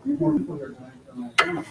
More people are dying from that.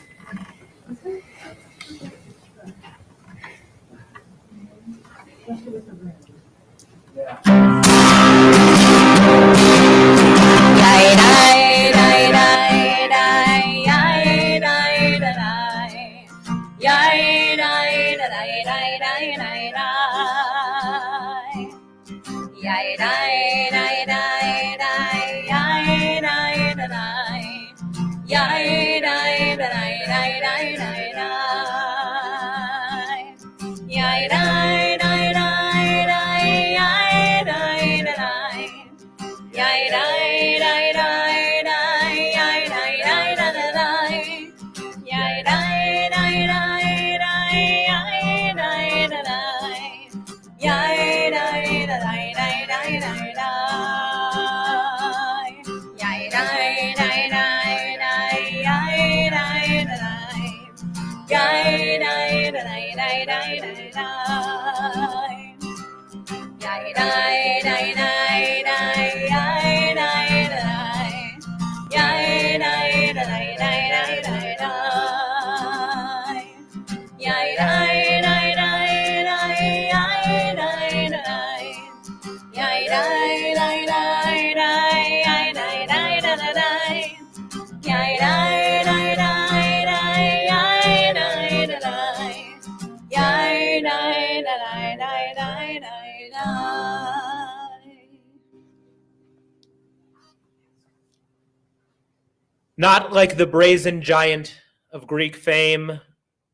Not like the brazen giant of Greek fame,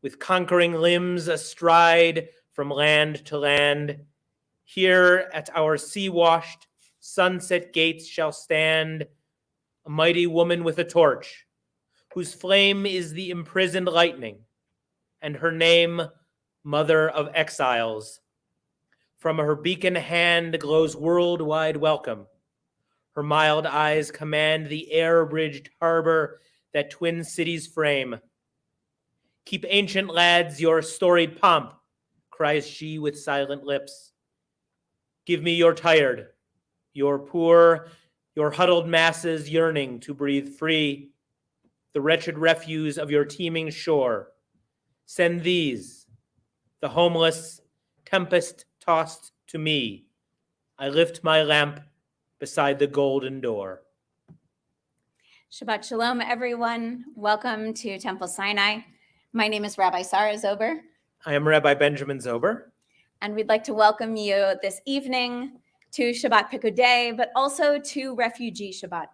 with conquering limbs astride from land to land, here at our sea-washed sunset gates shall stand a mighty woman with a torch, whose flame is the imprisoned lightning, and her name, Mother of Exiles. From her beacon hand glows worldwide welcome. Her mild eyes command the air-bridged harbor that twin cities frame. Keep ancient lads your storied pomp, cries she with silent lips. Give me your tired, your poor, your huddled masses yearning to breathe free, the wretched refuse of your teeming shore. Send these, the homeless, tempest-tossed to me. I lift my lamp beside the golden door. Shabbat Shalom, everyone. Welcome to Temple Sinai. My name is Rabbi Sarah Zober. I am Rabbi Benjamin Zober. And we'd like to welcome you this evening to Shabbat Pikudei, but also to Refugee Shabbat.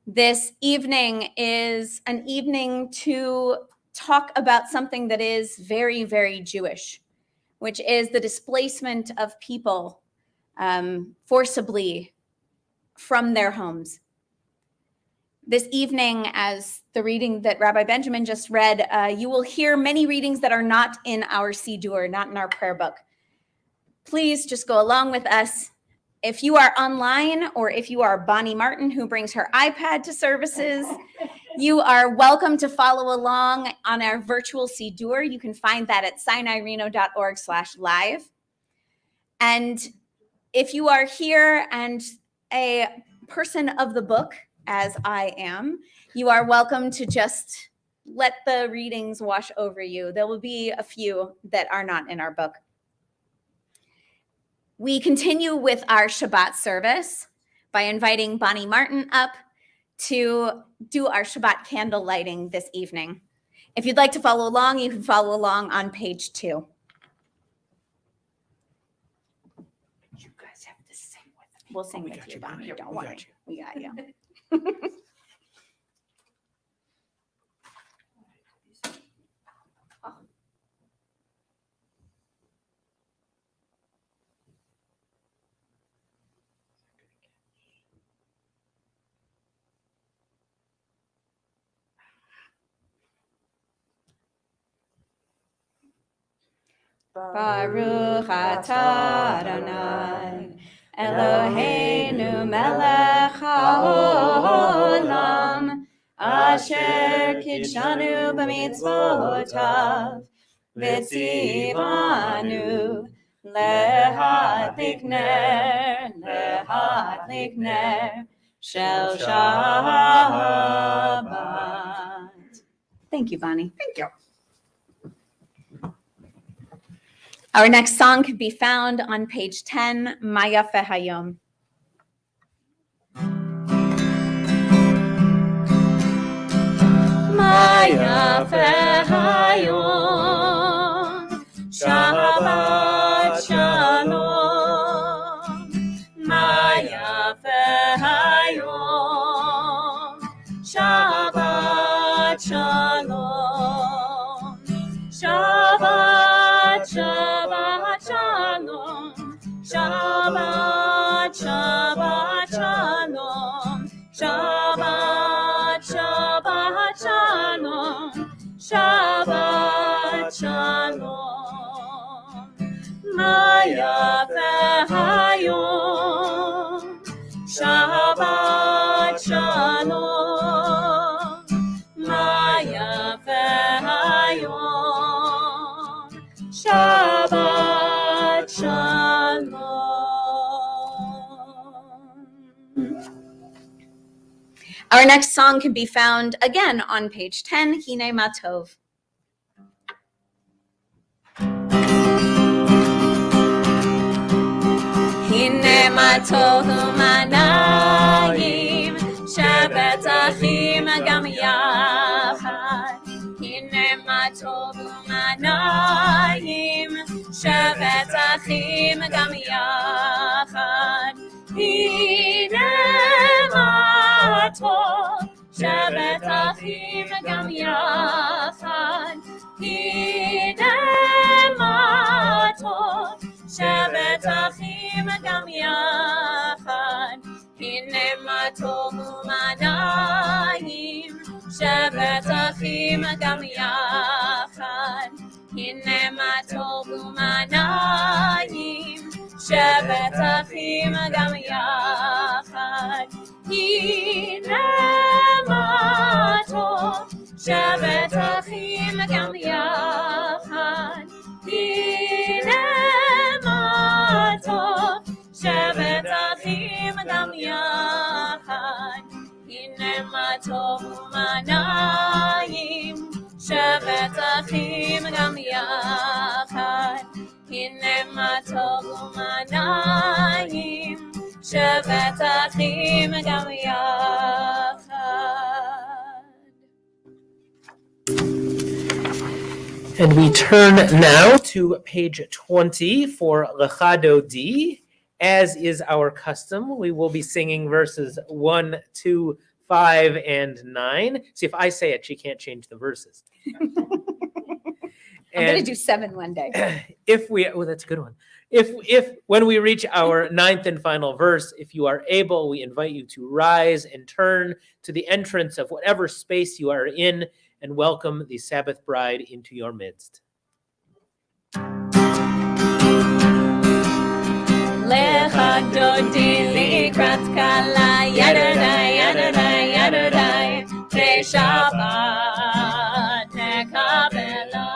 This evening is an evening to talk about something that is very, very Jewish, which is the displacement of people forcibly from their homes. This evening, as the reading that Rabbi Benjamin just read, you will hear many readings that are not in our Siddur, not in our prayer book. Please just go along with us. If you are online, or if you are Bonnie Martin, who brings her iPad to services, you are welcome to follow along on our virtual Siddur. You can find that at sinaireno.org/live. And if you are here and a person of the book, as I am, you are welcome to just let the readings wash over you. There will be a few that are not in our book. We continue with our Shabbat service by inviting Bonnie Martin up to do our Shabbat candle lighting this evening. If you'd like to follow along, you can follow along on page 2. You guys have to sing with me. We'll sing with you, Bonnie. Don't worry. We got you. Baruch atah Adonai Eloheinu melech haolam asher kidshanu b'mitzvotav v'tzivanu lehadlik ner Shel Shabbat. Thank you, Bonnie. Thank you. Our next song can be found on page 10, Ma Yafeh Hayom. Ma Yafeh Hayom, Shabbat Shalom. Ma Yafeh Hayom, Shabbat Shalom. Shabbat, Shabbat Shalom. Shabbat, Shabbat Shalom. Shabbat, Shabbat Shalom. Shabbat Shalom. Ma Yafeh Hayom. Shabbat Shalom. Ma Yafeh Hayom. Shabbat Shalom. Our next song can be found again on page 10, Hine Matov. Hine Matov Manayim, Shevet Achim Gam Yachad. Hine Matov Manayim, Shevet Achim Gam Yachad. Hine Matov, Shevet Achim Gam Yachad. Hine Matov, Shevet Achim Gam Yachad. Hine Matov Manayim, Shevet Achim Gam Yachad. Hine Matov Manayim, Shevet Achim Gam Yachad. Hine Matov, Shevet Achim Gam Yachad. Hine Matov, Shevet Achim Gam Yachad. Hine Matov Manayim, Shevet Achim Gam Yachad. Hine Matov Manayim, Shevet Achim Gam Yachad. And we turn now to page 20 for Lecha Dodi. As is our custom, we will be singing verses 1, 2, 5, and 9. See, if I say it, she can't change the verses. I'm going to do 7 one day. That's a good one. If when we reach our 9th and final verse, if you are able, we invite you to rise and turn to the entrance of whatever space you are in and welcome the Sabbath bride into your midst. Lecha Dodi Likrat Kala Yadadai Yadadai Yadadai Trei Shabbat Nekabela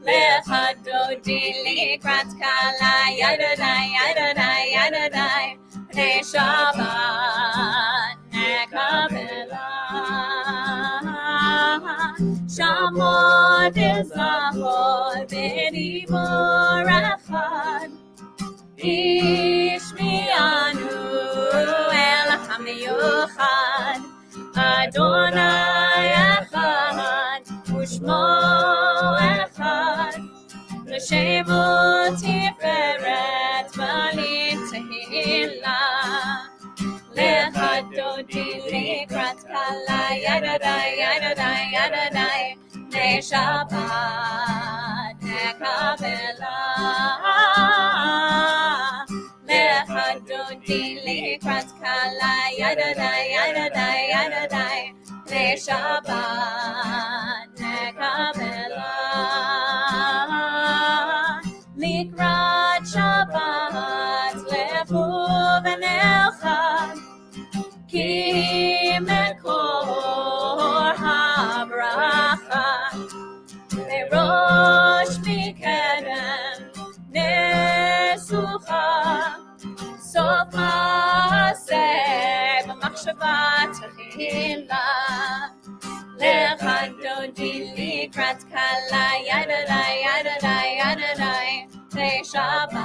Lecha Dodi Likrat Kala Yadadai Yadadai Yadadai Trei Shabbat Nekabela Shamod Zahor Beribor Echad Ishmianu El HaMiyuchad Adonai Echad Ushmo Echad L'Shemo Tiferet V'Lit Tehillah Lecha Dodi Likrat Kala Yadadai Yadadai Yadadai Trei Shabbat Nekabela Lecha Dodi Likrat Kala Yadadai Yadadai Yadadai Trei Shabbat Nekabela Likrat Shabbat Lefu V'Nelchad Ki Mekor HaBracha Rosh Mikedem Nesucha Sofa לקראת כלה ידדי ידדי ידדי לשבת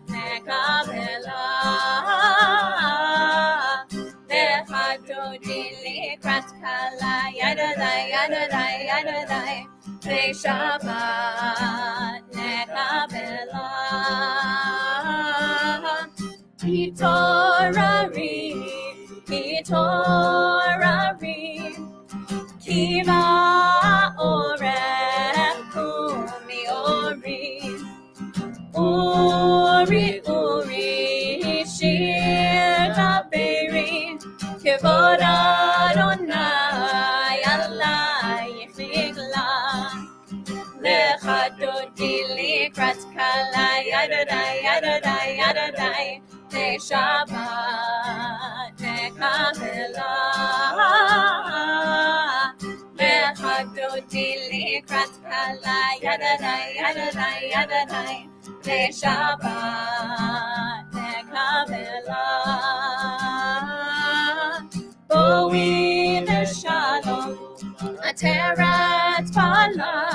נקבלה לך דודי לקראת כלה ידדי ידדי ידדי לשבת נקבלה התעוררי התעוררי כי באורך ומאורי אורי אורי שיר דברי כבוד אדוני עלייך נגלה לך דודי לקראת כלה ידדי ידדי ידדי לשבת נקבלה לך דודי לקראת כלה ידדי ידדי ידדי לשבת נקבלה בואי בשלום עטרת פלה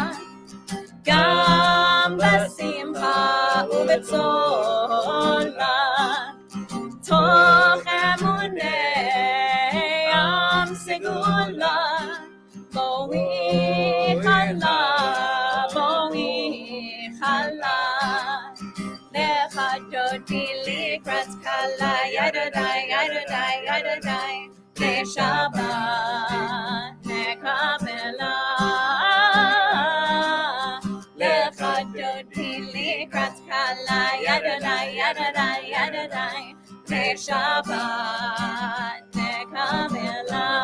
גם בשמחה ובצולה תוך אמוני עם סגולה בואי חלה לך דודי לקראת כלה ידדי ידדי ידדי לשבת נקבלה לך דודי לקראת כלה ידדי ידדי ידדי לשבת נקבלה.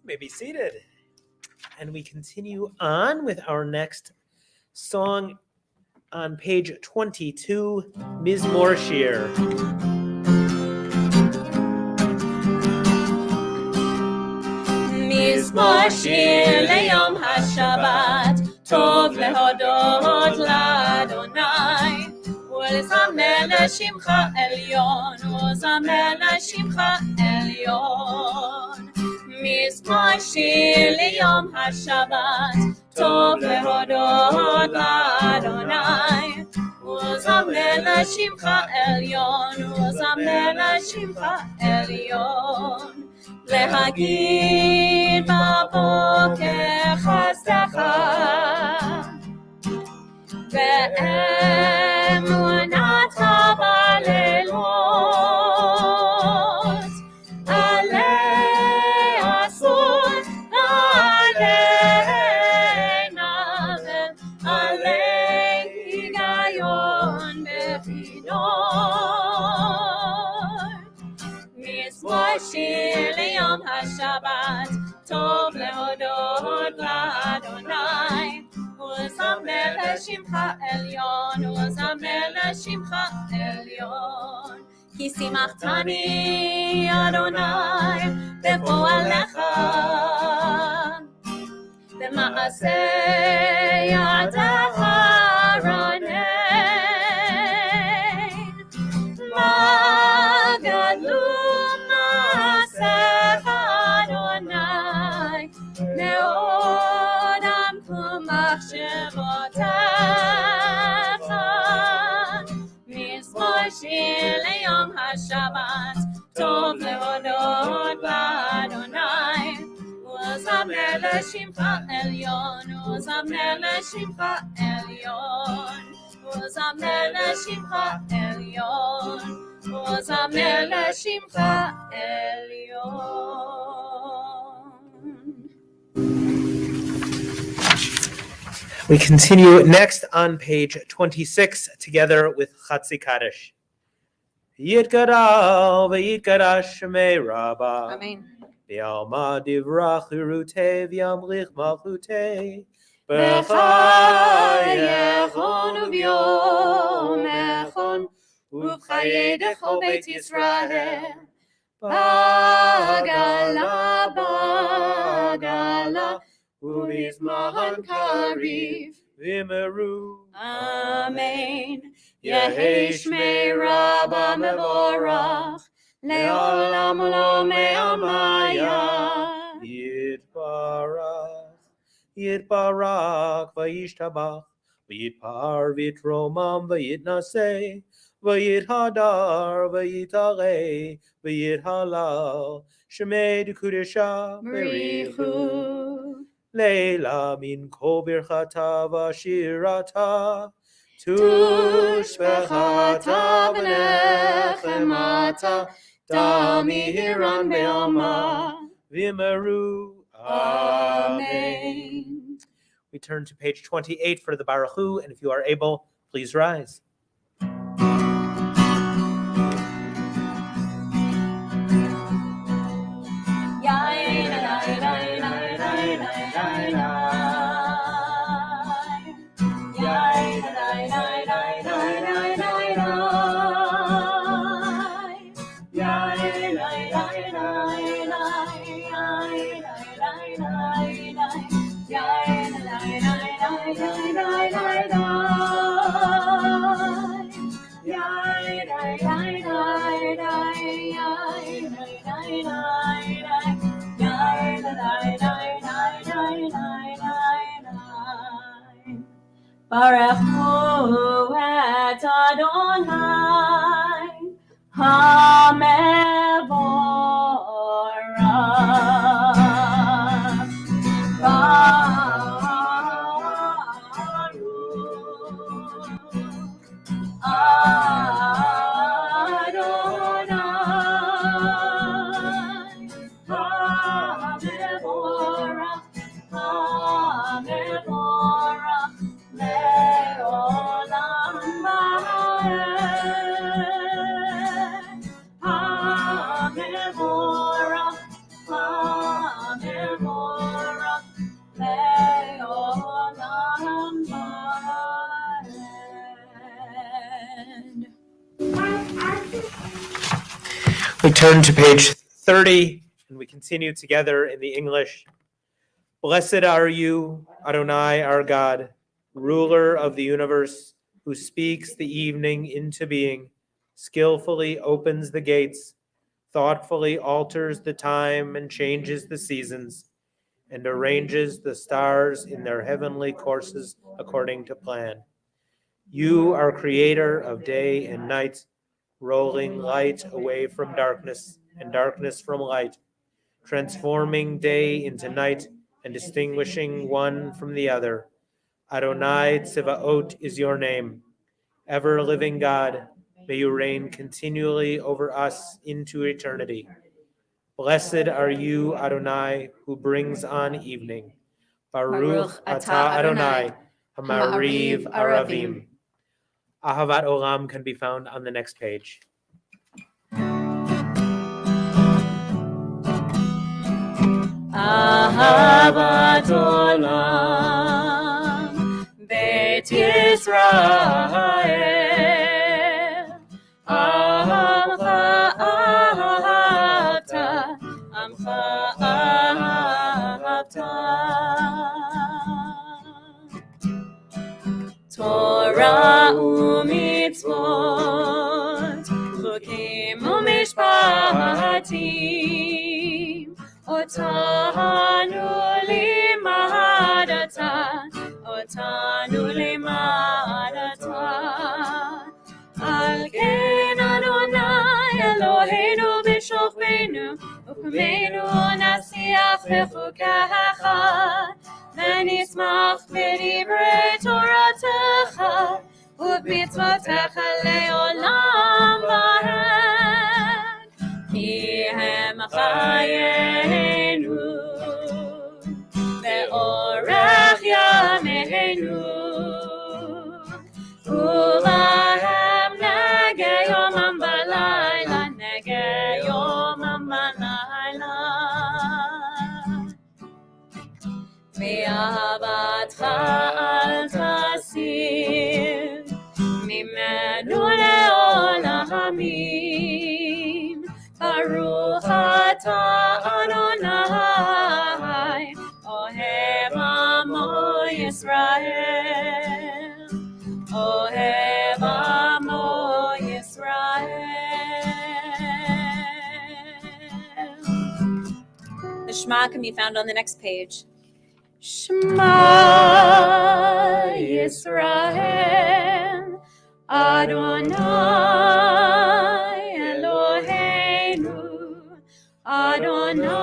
May be seated. And we continue on with our next song on page 22, Mizmor Shir. מזמור שיר ליום השבת, טוב להודות לאדוני, ולזמר לשמך עליון, ולזמר לשמך עליון. מזמור שיר ליום השבת, טוב להודות לאדוני, ולזמר לשמך עליון, ולזמר לשמך עליון. להגיד בבוקר חסדך ואמונתך בלילות עלי אסון עלי נבל עלי היגיון בכינור מזמור שיר ליום השבת טוב להודות לאדוני ולזמר לשמך עליון ולזמר לשמך עליון כי שימחתני אדוני בפועלך במעשה ידך רונן מה גדלו מעשיך אדוני מאוד עמקו מחשבותיך מזמור שיר ליום השבת טוב להודות לאדוני ולזמר לשמך עליון ולזמר לשמך עליון ולזמר לשמך עליון ולזמר לשמך עליון. We continue next on page 26 together with Chatzi Kaddish. Yitgadal v'yitgadash shemei Rabbah. Amen. V'yalma divrach urutei v'yamlich malchutei. בחייכון וביומכון ובחיי דכל בית ישראל בגלה בגלה ובזמן קריב V'meru. אמן. יהי שמי רבא מבורך לעולם ולעולמי עלמיה Yitbarak vayishtabach, vayitpar vitromam vayitnaseh, vayithadar vayitare, vayithalal, shemed kudesha berichu, leila min kol birchata vashirata, tushbechata v'nechemata, Damihiran be'alma, v'meru. Amen. We turn to page 28 for the Baruch Hu, and if you are able, please rise. Baruch Hu et Adonai HaMevorach. Baruch Adonai HaMevorach, HaMevorach le'olam va'ed. HaMevorach, HaMevorach le'olam va'ed. We turn to page 30, and we continue together in the English. Blessed are you, Adonai, our God, ruler of the universe, who speaks the evening into being, skillfully opens the gates, thoughtfully alters the time and changes the seasons, and arranges the stars in their heavenly courses according to plan. You are creator of day and night, rolling light away from darkness and darkness from light, transforming day into night and distinguishing one from the other. Adonai Tzivaot is your name. Ever-living God, may you reign continually over us into eternity. Blessed are you, Adonai, who brings on evening. Baruch atah Adonai, Hamariv Aravim. Ahavat Olam can be found on the next page. Ahavat Olam Beit Yisrael, Amcha ahavta, Amcha ahavta. Torah u'mitzvot, chukim u'mishpatim, Otanu limadata, Otanu limadata. Al ken Adonai Eloheinu b'shokbenu, U'kmeinu nasiach b'chukacha, V'nismach b'divrei Toratecha, U'b'mitzvotecha le'olam va'ed. Ki hem chayenu, ve'orech yameinu, u'lahem nege yomam v'layla, nege yomam v'layla. Me'ahavatcha al tasir, mimenu le'olamim. Baruch atah Adonai, Ohev Amo Yisrael, Ohev Amo Yisrael. The Shema can be found on the next page. Shema Yisrael, Adonai Eloheinu, Adonai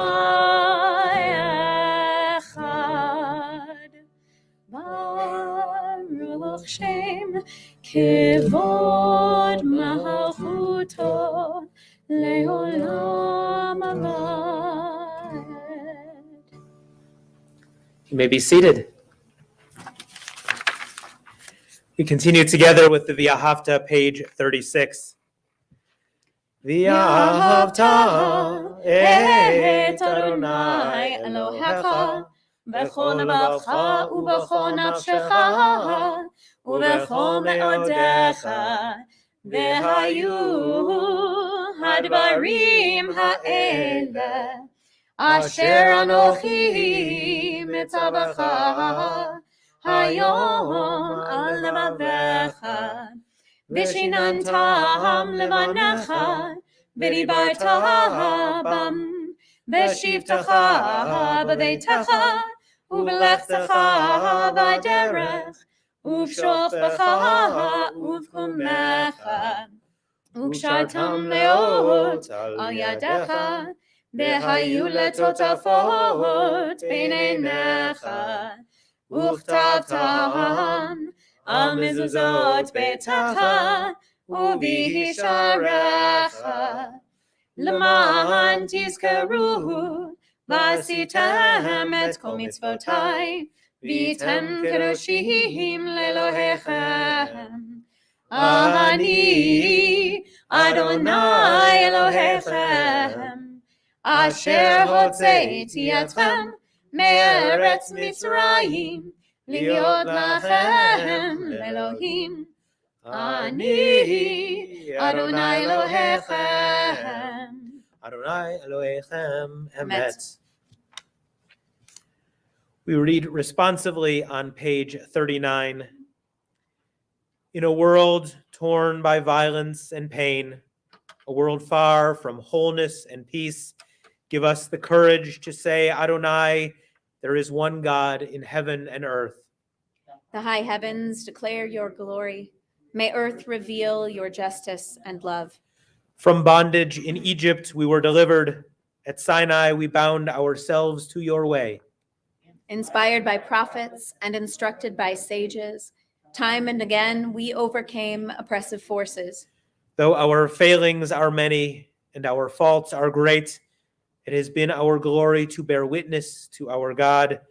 Echad. Baruch Shem Kevod Malchuto Leolam Abad. You may be seated. We continue together with the V'ahavta, page 36. V'ahavta et Adonai Elohecha bechol levacha ubechol nafshecha ubechol meodecha v'hayu hadvarim ha'ele asher anochi mitzavecha hayom al levavecha v'shinantam levanecha v'dibarta bam v'shivtecha b'beitecha ובלכתך בדרך, ובשוכבך ובקומך, וקשרתם מאוד על ידיך, והיו לטוטפות בין עיניך, וכתבתם על מזוזות ביתך, ובשעריך, למען תזכרו ועשיתם את כל מצוותיי, והייתם קדושים לאלוהיכם. אני אדוני אלוהיכם, אשר הוצאתי אתכם מארץ מצרים, להיות לכם לאלוהים. אני אדוני אלוהיכם. Adonai Elohechem Emet. We read responsively on page 39. In a world torn by violence and pain, a world far from wholeness and peace, give us the courage to say, Adonai, there is one God in heaven and earth. The high heavens declare your glory. May earth reveal your justice and love. From bondage in Egypt we were delivered. At Sinai we bound ourselves to your way. Inspired by prophets and instructed by sages, time and again we overcame oppressive forces. Though our failings are many and our faults are great, it has been our glory to bear witness to our God,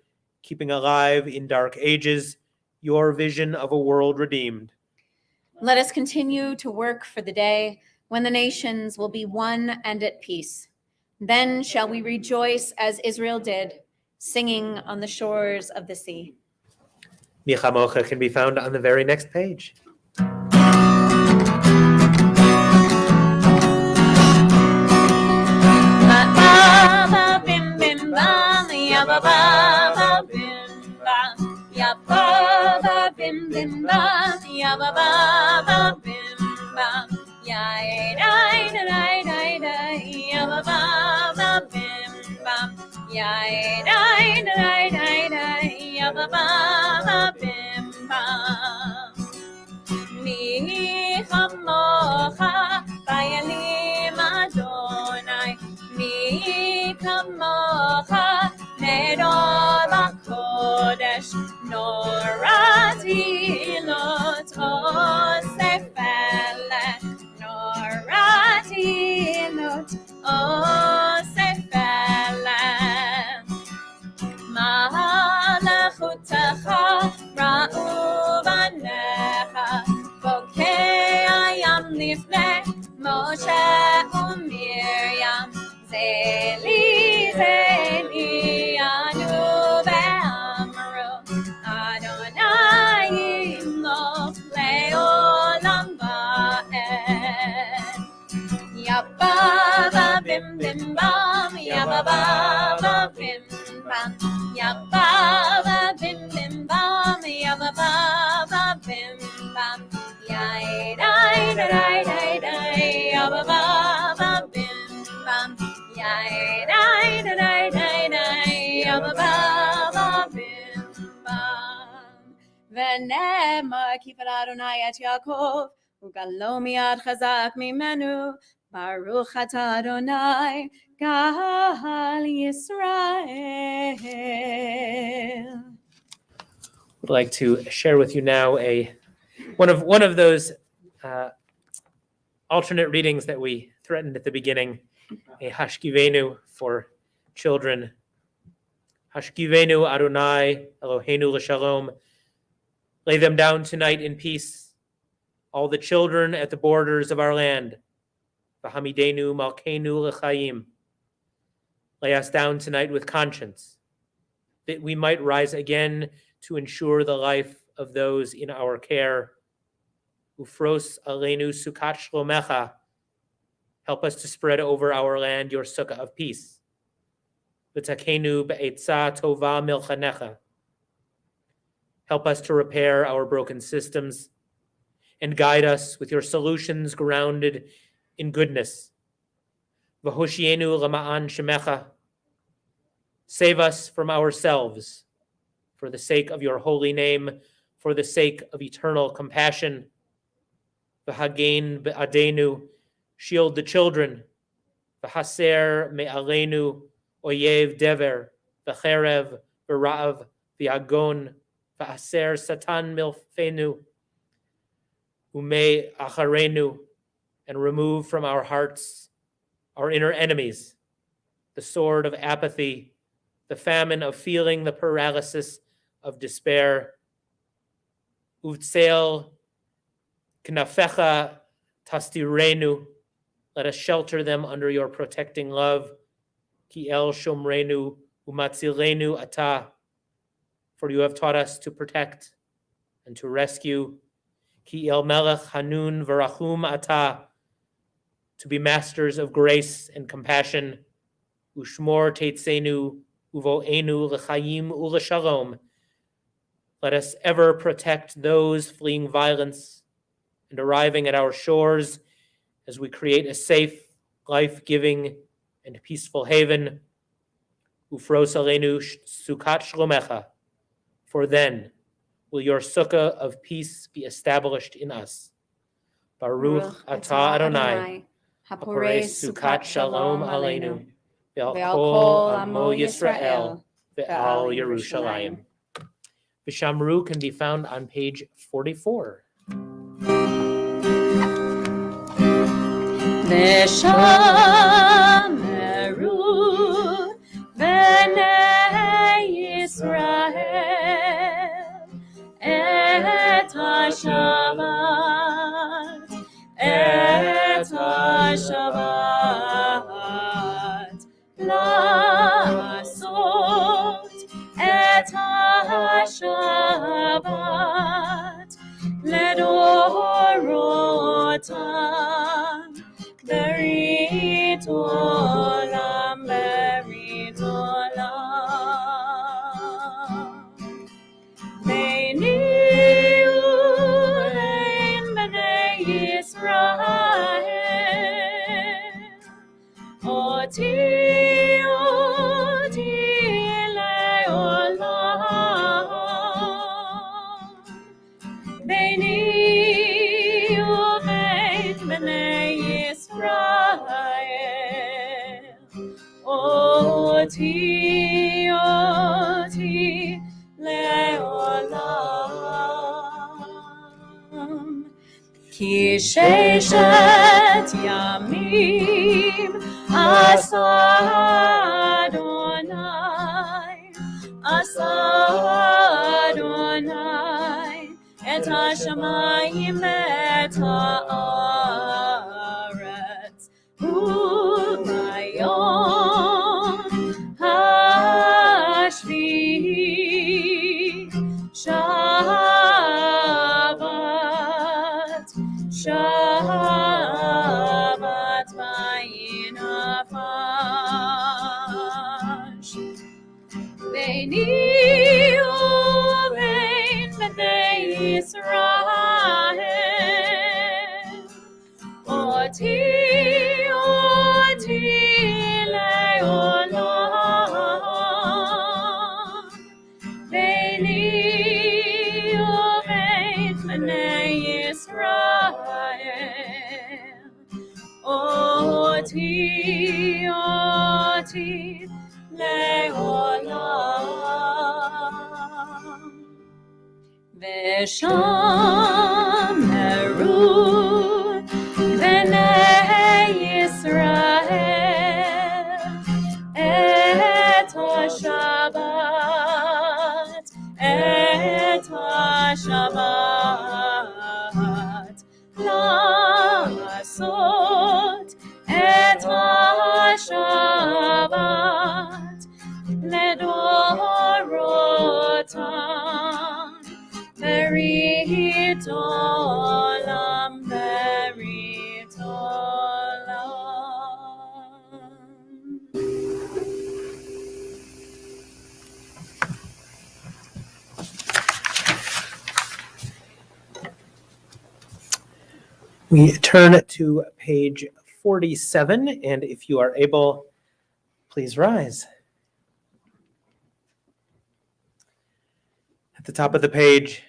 keeping alive in dark ages your vision of a world redeemed. Let us continue to work for the day when the nations will be one and at peace. Then shall we rejoice as Israel did, singing on the shores of the sea. Mi Chamocha can be found on the very next page. Mi chamocha bayalim Adonai, mi chamocha nedor b'kodesh, norati lot osefele, norati lot osefele. Malachutecha ra'u banecha, bokei hayam lifnei Moshe u'Miriam, zeli zeli anu ve'amru, Adonai imloch le'olam. ונאמר כי פדה אדוני את יעקב וגאלו מיד חזק ממנו ברוך אתה אדוני גאל ישראל. I'd like to share with you now one of those alternate readings that we threatened at the beginning, a Hashkivenu for children. Hashkivenu Adonai Eloheinu l'shalom. Lay them down tonight in peace, all the children at the borders of our land. V'hamidenu malkeinu l'chaim. Lay us down tonight with conscience, that we might rise again to ensure the life of those in our care. Ufros aleinu sukat shlomecha. Help us to spread over our land your sukkah of peace. V'takenu be'etza tova milchanecha. Help us to repair our broken systems and guide us with your solutions grounded in goodness. V'hoshienu lama'an shemecha. Save us from ourselves for the sake of your holy name, for the sake of eternal compassion. V'hagein be'adenu. Shield the children. V'haser me'aleinu oyev dever. V'cherev v'ra'av v'agon. V'aser satan milfenu. Ume acharenu. And remove from our hearts our inner enemies, the sword of apathy, the famine of feeling, the paralysis of despair. Uvtseil knafecha tastirenu. Let us shelter them under your protecting love. Ki el shomrenu umatzilenu ata. For you have taught us to protect and to rescue. Ki el melech hanun v'rachum ata. To be masters of grace and compassion. Ushmor teitzenu uvo'enu l'chaim u'l'shalom. Let us ever protect those fleeing violence and arriving at our shores as we create a safe, life-giving, and peaceful haven. Ufros aleinu sukat shlomecha. For then will your sukkah of peace be established in us. Baruch atah Adonai. Haporei sukat shalom aleinu. Ve'al kol amo Yisrael. Ve'al Yerushalayim. Vishamru can be found on page 44. Veshameru b'nei Yisrael et ha-Shabbat, et ha-Shabbat, la'asot et ha-Shabbat, ledorotam, berit olam, berit olam. Beini uvein b'nei Yisrael, oti le'olam. Beini uvein b'nei Yisrael, oti le'olam. Ki sheshet yamim asa Adonai, et hashamayim et haaretz, u'bayom hashvi'i Shabbat, Shabbat vayinafash. Beini uvein b'nei Yisrael, Oti, oti, leolam. Veshameru b'nei Yisrael et ha-Shabbat, לעשות את השבת לדורותם, ברית עולם, ברית עולם. We turn to page 47, and if you are able, please rise. At the top of the page,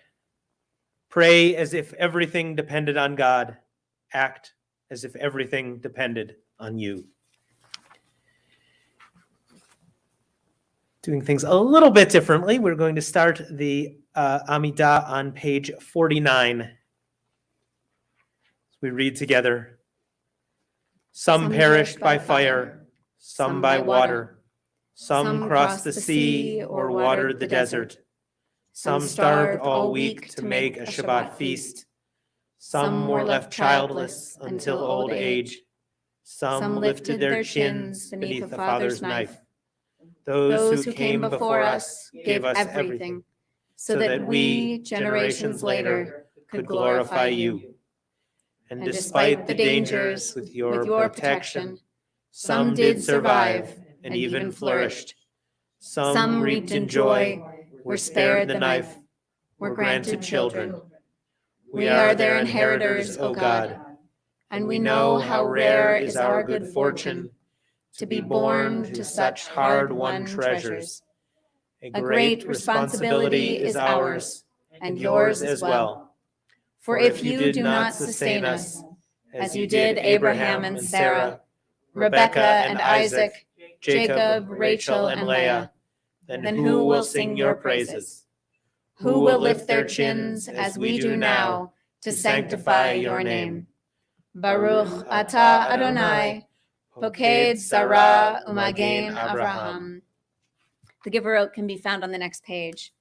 pray as if everything depended on God. Act as if everything depended on you. Doing things a little bit differently, we're going to start the Amidah on page 49. We read together. Some perished by fire, some by water, some crossed the sea or watered the desert. Some starved all week to make a Shabbat feast. Some were left childless until old age. Some lifted their chins beneath a father's knife. Those who came before us gave us everything, so that we, generations later, could glorify you. And despite the dangers with your protection, some did survive and even flourished. Some reaped in joy, were spared the knife, were granted children. We are their inheritors, O God, and we know how rare is our good fortune to be born to such hard-won treasures. A great responsibility is ours, and yours as well. For if you do not sustain us, as you did Abraham and Sarah, Rebekah and Isaac, Jacob, Rachel, and Leah, then who will sing your praises? Who will lift their chins, as we do now, to sanctify your name? Baruch atah Adonai, Poked Sarah Umagen Abraham. The Giverot can be found on the next page.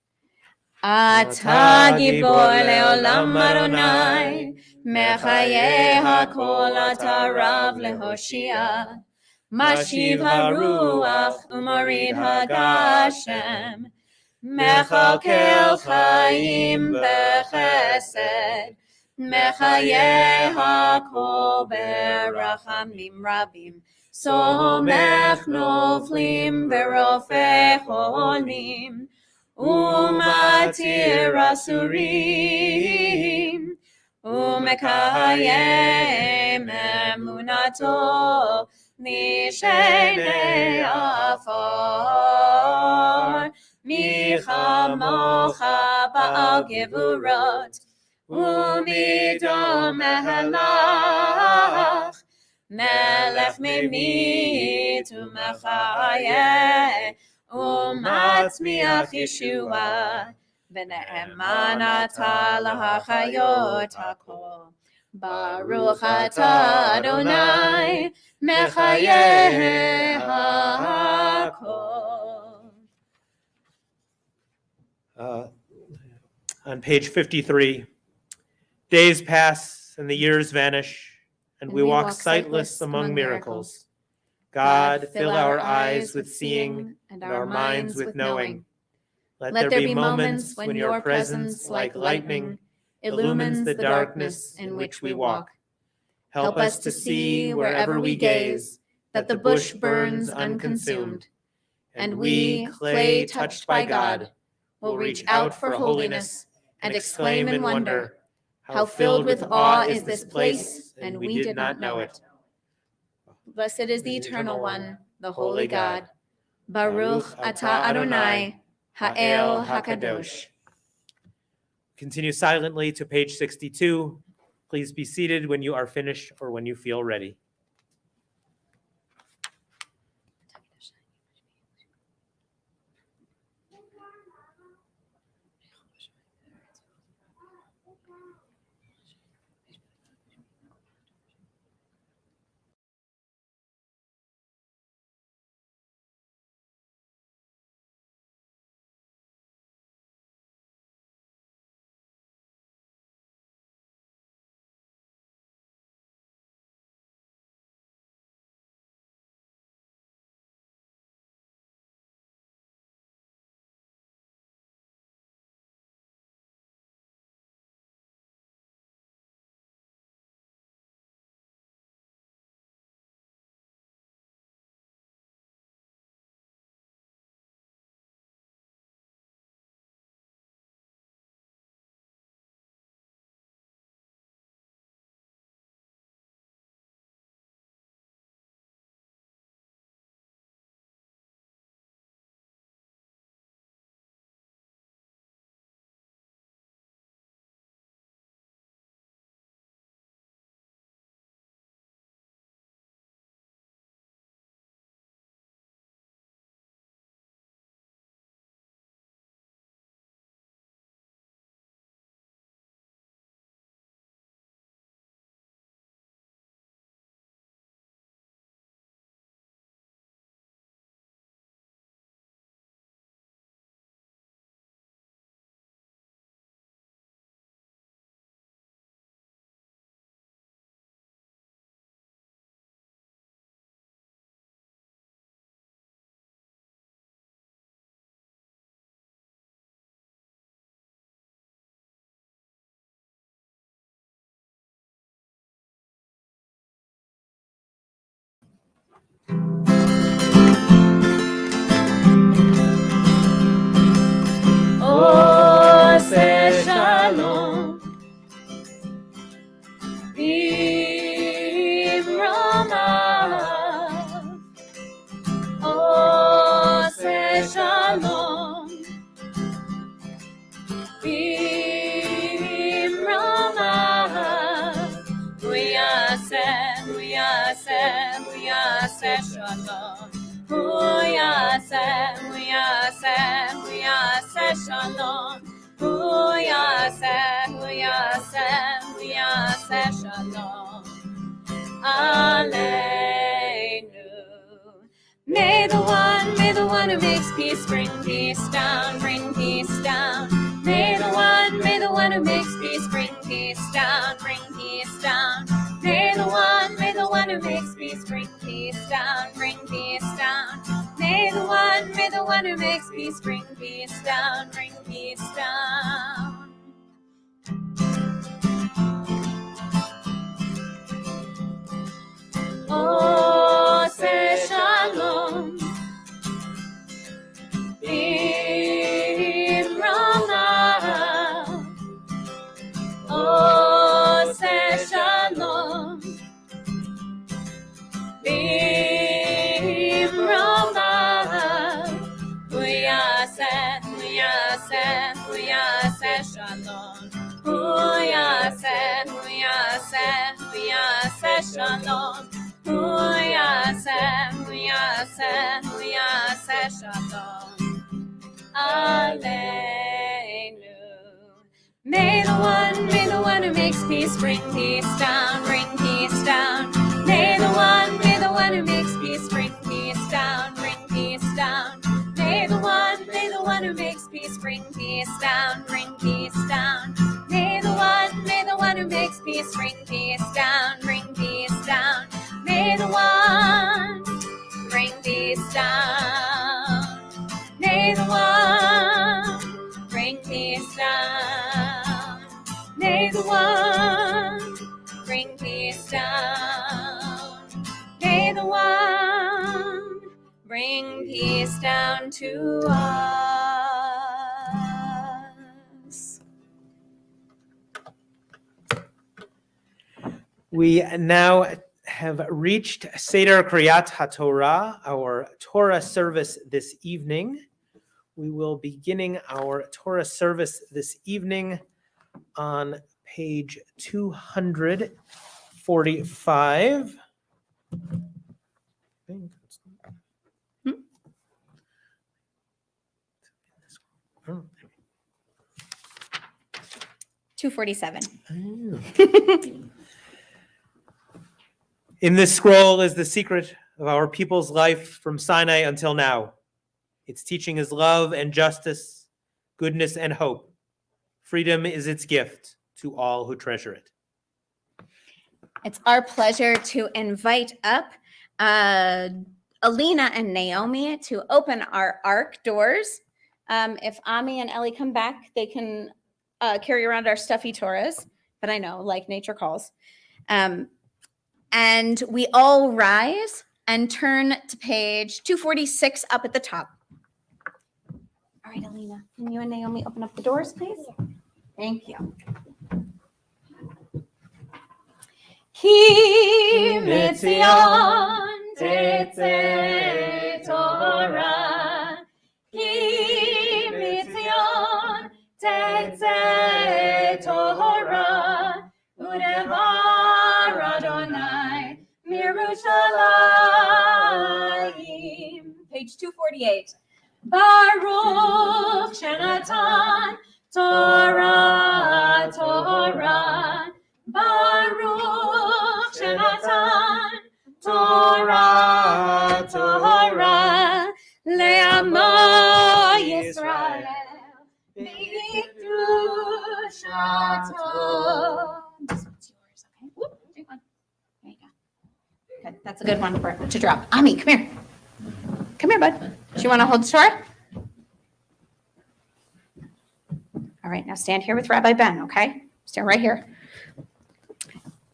אתה גיבור לעולם אדוני, מחיי הכל אתה רב להושיע. משיב הרוח ומוריד הגשם, מכלכל חיים בחסד, מחיי הכל ברחמים רבים. סומך נופלים ורופא חולים, ומתיר אסורים, ומקיים אמונתו משני עפר. מי כמוך בעל גבורות, ומידו מהלך, מלך ממית ומחיה, ומצמיח ישועה, ונאמן אתה להחיות הכל. ברוך אתה אדוני, מחיי הכל. On page 53, days pass and the years vanish, and we walk sightless among miracles. God, fill our eyes with seeing and our minds with knowing. Let there be moments when your presence, like lightning, illumines the darkness in which we walk. Help us to see wherever we gaze that the bush burns unconsumed, and we, clay touched by God, will reach out for holiness and exclaim in wonder, how filled with awe is this place, and we did not know it. Blessed is the Eternal One, the Holy God. Baruch atah Adonai, Ha'el HaKadosh. Continue silently to page 62. Please be seated when you are finished or when you feel ready. Ose shalom bimromav. Ose shalom bimromav. Huyase shalom. Huyase shalom. Huyase shalom. Aleinu. May the one who makes peace bring peace down, bring peace down. May the one who makes peace bring peace down, bring peace down. May the one who makes peace bring peace down, bring peace down. May the one who makes peace bring peace down, bring peace down. Ose shalom bimromav. Ose shalom bimromav. Huyase shalom. Huyase shalom. Huyase shalom. Aleinu. May the one who makes peace bring peace down, bring peace down. May the one who makes peace bring peace down, bring peace down. May the one who makes peace bring peace down, bring peace down. May the one who makes peace bring peace down, bring peace down. May the one bring peace down. May the one bring peace down. May the one bring peace down. May the one bring peace down to us. We now have reached Seder Kriyat HaTorah, our Torah service this evening. We will beginning our Torah service this evening on page 245. Hmm? 247. In this scroll is the secret of our people's life from Sinai until now. Its teaching is love and justice, goodness and hope. Freedom is its gift to all who treasure it. It's our pleasure to invite up Alina and Naomi to open our ark doors. If Ami and Ellie come back, they can carry around our stuffy Torahs, but I know, like nature calls. And we all rise and turn to page 246 up at the top. All right, Alina, can you and Naomi open up the doors, please? Thank you. Ki mitzion tetzeh Torah. Ki mitzion tetzeh Torah. Udevar Adonai mirushalayim. Page 248. Baruch Shenatan Torah Torah. Baruch Shenatan Torah Torah Le'amo Yisrael B'kedushato. This one's yours, okay? Whoop, take one. There you go. Good. That's a good one to drop. Ami, come here. Come here, bud. Do you want to hold the Torah? All right, now stand here with Rabbi Ben, okay? Stand right here.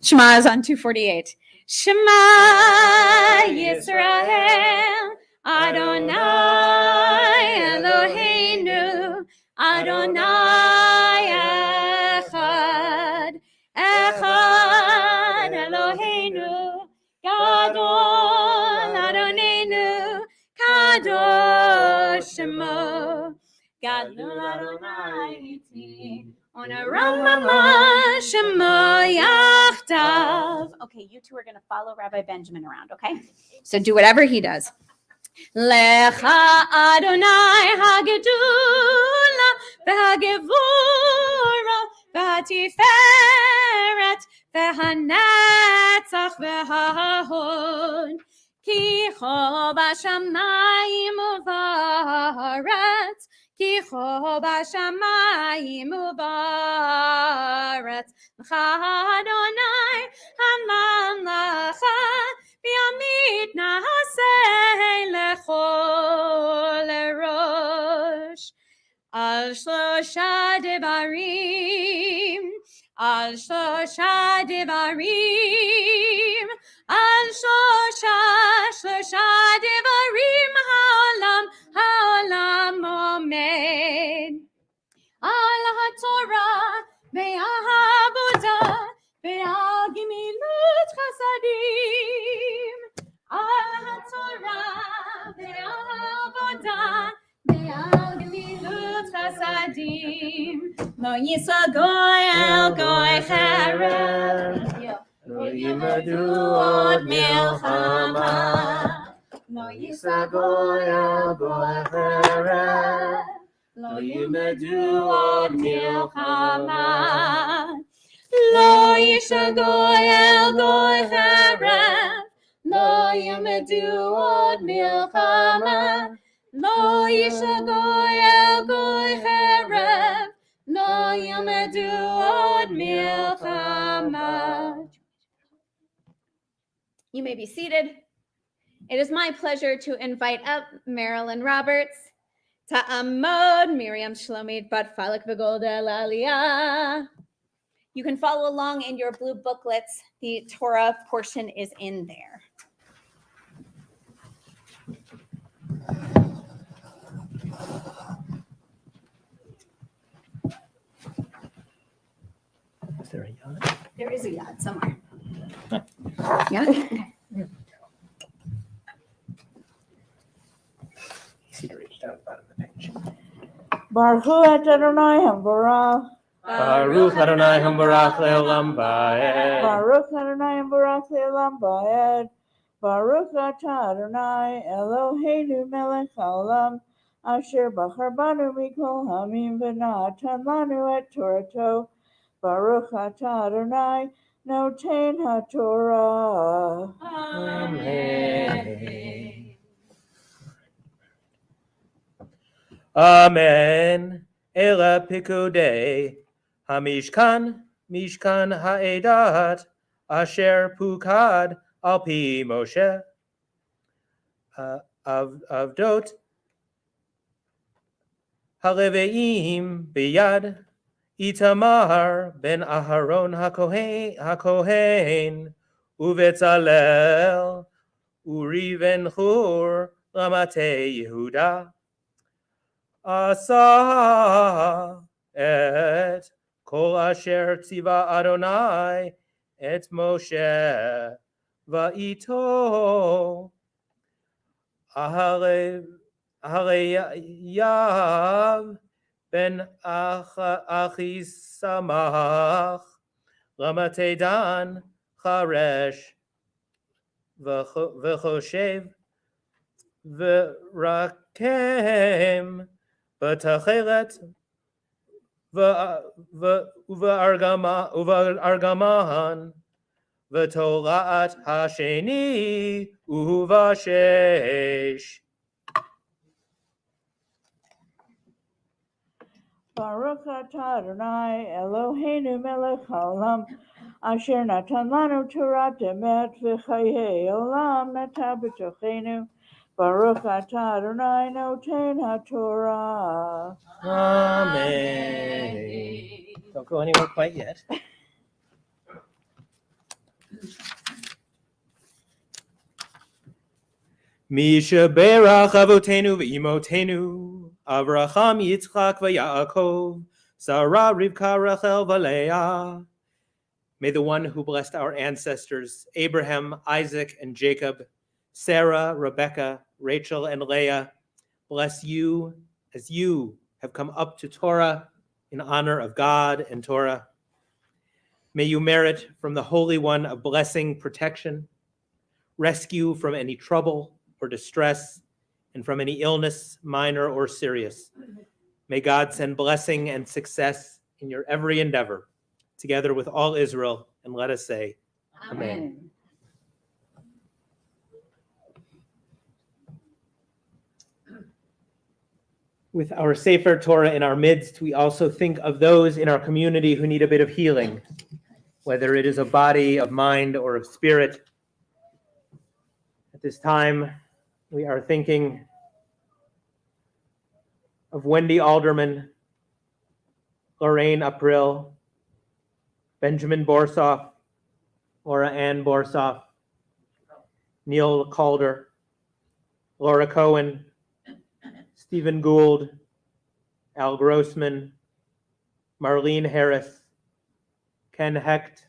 Shema is on 248. Shema Yisrael Adonai Eloheinu Adonai Echad Echad Eloheinu Gadol Adonenu Kadosh Shemo Gadol Adonai Iti Onaramama Shemo Yachtav. Okay, you two are going to follow Rabbi Benjamin around, okay? So do whatever he does. Lecha Adonai Hagedula V'Hagevura V'Hatiferet V'Hanetzach V'Hahod Ki Cho B'Shamayim U'Va'aretz Ki Cho B'Shamayim U'Va'aretz L'cha Adonai Hamamlacha V'Yamit Na'aseh Lechol Erosh Al Shlosha Devarim Al Shlosha Devarim Al Shlosha Devarim Ha'olam Omed Al HaTorah Ve'Ha'avodah Ve'al Gemilut Chasadim Al HaTorah Ve'Ha'avodah Ve'al Gemilut Chasadim Lo Yisa Goy El Goy Cherem Lo Yimadu Od Milchama Lo Yisa Goy El Goy Cherem Lo Yimadu Od Milchama Lo Yisa Goy El Goy Cherem Lo Yimadu Od Milchama Lo Yisa Goy El Goy Cherem Lo Yimadu Od Milchama. You may be seated. It is my pleasure to invite up Marilyn Roberts, Ta'amod, Miriam Shlomit, Bat Falak V'Golda Laliyah. You can follow along in your blue booklets. The Torah portion is in there. Is there a yawn? There is a yad somewhere. Yeah? Okay. Easy to reach down the bottom of the page. Baruch Adonai Hambara Baruch Adonai Hambarach Le'olam Va'ed. Baruch Adonai Baruch Le'olam Va'ed. Baruch Atah Adonai Eloheinu Melech Haolam Asher Bachar Banu Mikol Hamim V'Natan Lanu Et Torato. Baruch Atah Adonai Noten HaTorah. Amen. Amen. Ela Pikudei Hamishkan Mishkan Ha'edat Asher Pukad Alpi Moshe Avdot Haleveim Biyad Itamar Ben Aharon HaKohen Uvetzalel Uri Ben Hur Ramate Yehuda Asa et Kol Asher Tziva Adonai et Moshe Va'ito Ahareyav Ben Achisamach Ramate Dan Charesh V'choshev V'rakem B'tacheret Uvargaman V'torat Hasheni Uvashesh. Baruch Atah Adonai Eloheinu Melech Haolam Asher Natan Lanu Torah Emet V'chayei Olam Nata B'tochenu. Baruch Atah Adonai Noten HaTorah. Amen. Don't go anywhere quite yet. Misha Berach Avotenu V'imotenu Avraham Yitzchak V'Yaakov Sarah Rivka Rachel V'Leah. May the one who blessed our ancestors, Abraham, Isaac, and Jacob, Sarah, Rebecca, Rachel, and Leah, bless you as you have come up to Torah in honor of God and Torah. May you merit from the Holy One a blessing, protection, rescue from any trouble or distress, and from any illness, minor or serious. May God send blessing and success in your every endeavor, together with all Israel, and let us say, Amen. With our Sefer Torah in our midst, we also think of those in our community who need a bit of healing, whether it is of body, of mind, or of spirit. At this time, we are thinking of Wendy Alderman, Lorraine April, Benjamin Borsoff, Laura Ann Borsoff, Neil Calder, Laura Cohen, Stephen Gould, Al Grossman, Marlene Harris, Ken Hecht,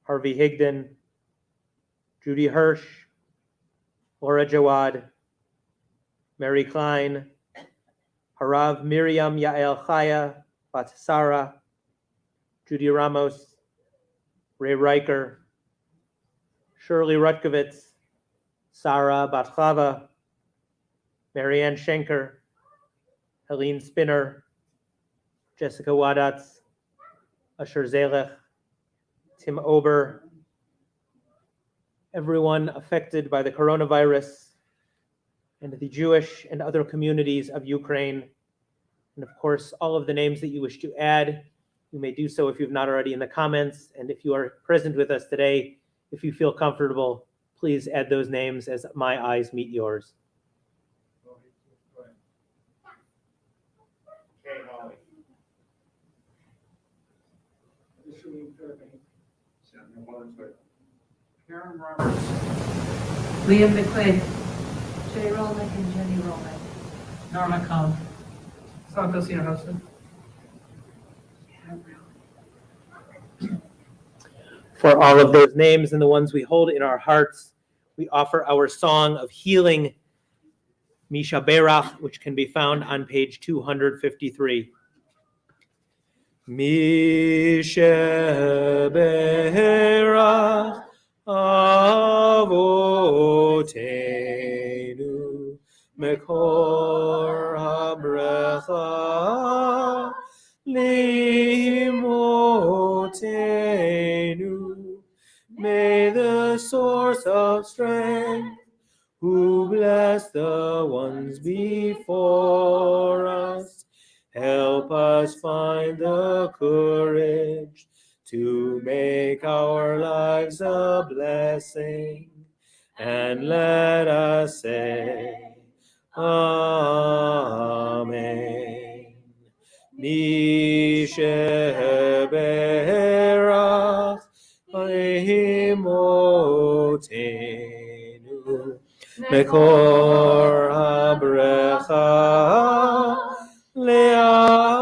Harvey Higdon, Judy Hirsch, Laura Jawad, Mary Klein, Harav Miriam Yael Chaya, Bat Sarah, Judy Ramos, Ray Riker, Shirley Rutkovitz, Sarah Batchava, Marianne Schenker, Helene Spinner, Jessica Wadatz, Asher Zelech, Tim Ober, everyone affected by the coronavirus, and the Jewish and other communities of Ukraine, and of course, all of the names that you wish to add. You may do so if you've not already in the comments, and if you are present with us today, if you feel comfortable, please add those names as my eyes meet yours. Karen Roberts. Liam McQuaid. Jay Rolnick and Jenny Rolnick. Norma Cohn. Santos Hudson. For all of those names and the ones we hold in our hearts, we offer our song of healing, Misha Berach, which can be found on page 253. Mi sheberach avotenu mekor habrecha limotenu. May the source of strength, who bless the ones before us, help us find the courage to make our lives a blessing, and let us say, Amen. Mi sheberach Imotenu Mekor habrecha leavotenu.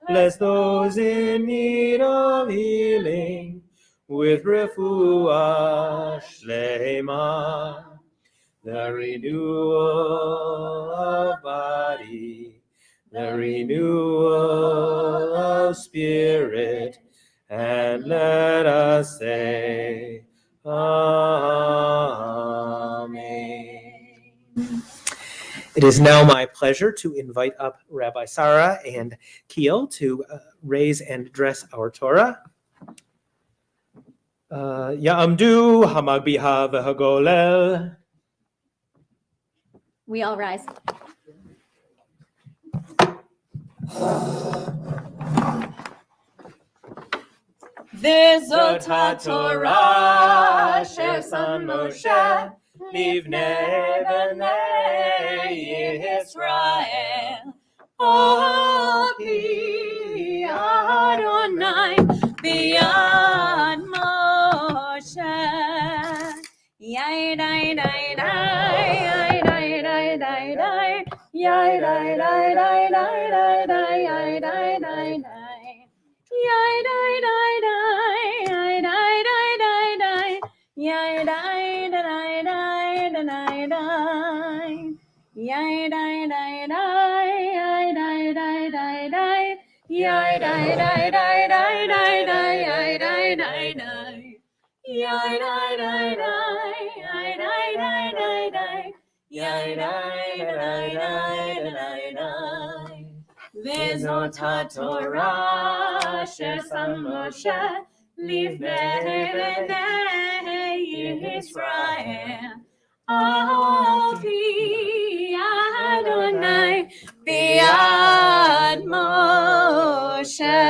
Bless those in need of healing with refuah shlema, the renewal of body, the renewal of spirit, and let us say, Amen. It is now my pleasure to invite up Rabbi Sarah and Kiel to raise and address our Torah. Ya'amdu hamagbiha v'hagolel. We all rise. וזאת התורה ששם משה לבני בני ישראל. על פי אדוני ביד משה. יאי די די די יאי די די די די יאי די די די די די די יאי די די די Yay die die die, yay die die die die, yay die die die die die, yay die die die, yay die die die die, yay die die die die die die, yay die die die, yay die die die, yay die die die die, yay die die die die. וזאת התורה ששם משה לפני בני ישראל. על פי אדוני ביד משה.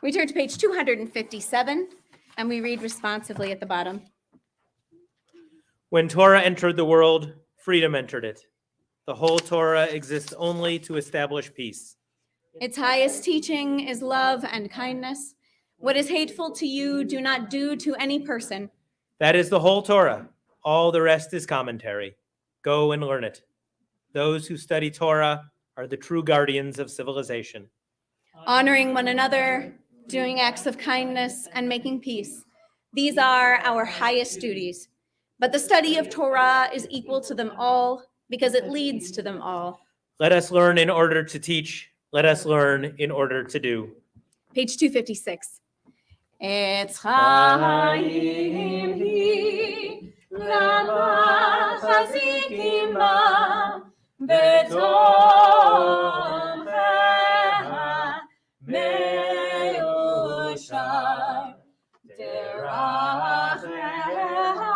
We turn to page 257. And we read responsively at the bottom. When Torah entered the world, freedom entered it. The whole Torah exists only to establish peace. Its highest teaching is love and kindness. What is hateful to you, do not do to any person. That is the whole Torah. All the rest is commentary. Go and learn it. Those who study Torah are the true guardians of civilization. Honoring one another, doing acts of kindness, and making peace. These are our highest duties. But the study of Torah is equal to them all because it leads to them all. Let us learn in order to teach. Let us learn in order to do. Page 256. Etz chaim hi lamachazikim ba betomcha meushar derachleha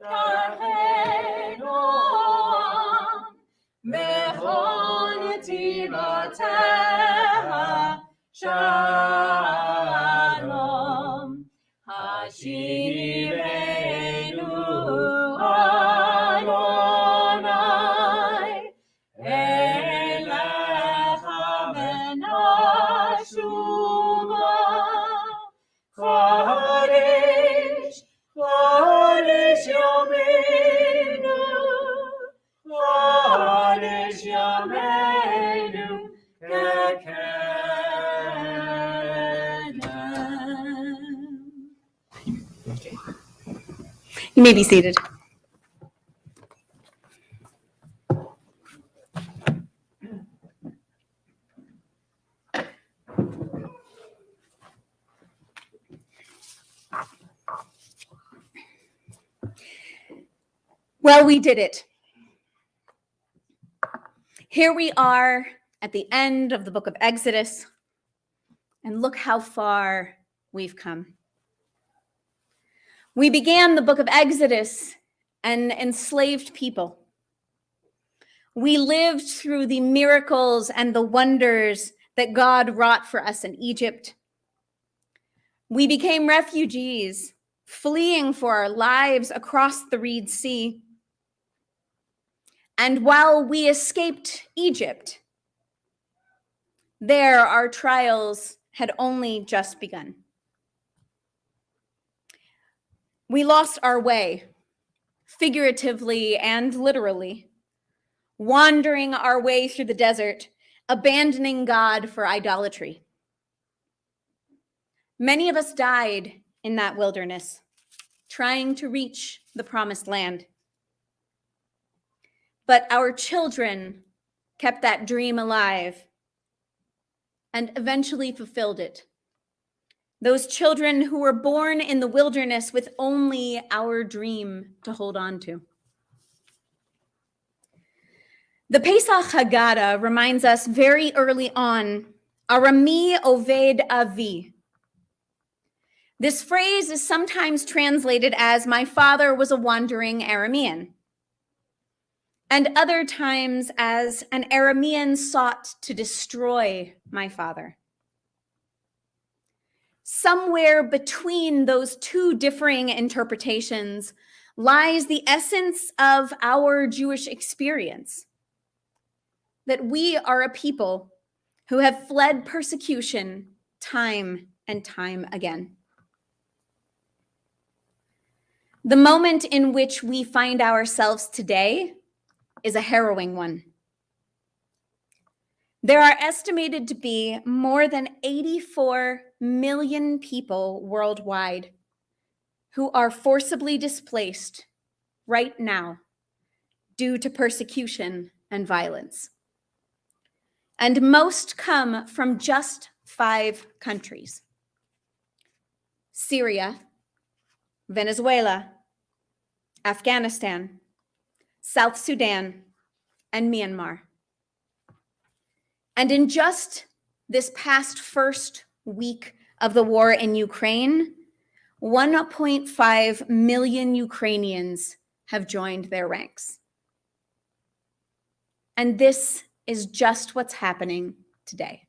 tarhenom bechol netivateha shalom hashivenu Adonai elecha v'nashuva chodesh chodesh yomenu chodesh yomenu kekadem. You may be seated. Well, we did it. Here we are at the end of the book of Exodus, and look how far we've come. We began the book of Exodus an enslaved people. We lived through the miracles and the wonders that God wrought for us in Egypt. We became refugees, fleeing for our lives across the Red Sea. And while we escaped Egypt, there our trials had only just begun. We lost our way, figuratively and literally, wandering our way through the desert, abandoning God for idolatry. Many of us died in that wilderness, trying to reach the promised land. But our children kept that dream alive and eventually fulfilled it. Those children who were born in the wilderness with only our dream to hold on to. The Pesach Haggadah reminds us very early on, Arami Oved Avi. This phrase is sometimes translated as, my father was a wandering Aramean, and other times as, an Aramean sought to destroy my father. Somewhere between those two differing interpretations lies the essence of our Jewish experience, that we are a people who have fled persecution time and time again. The moment in which we find ourselves today is a harrowing one. There are estimated to be more than 84 million people worldwide who are forcibly displaced right now due to persecution and violence. And most come from just 5 countries: Syria, Venezuela, Afghanistan, South Sudan, and Myanmar. And in just this past first week of the war in Ukraine, 1.5 million Ukrainians have joined their ranks. And this is just what's happening today.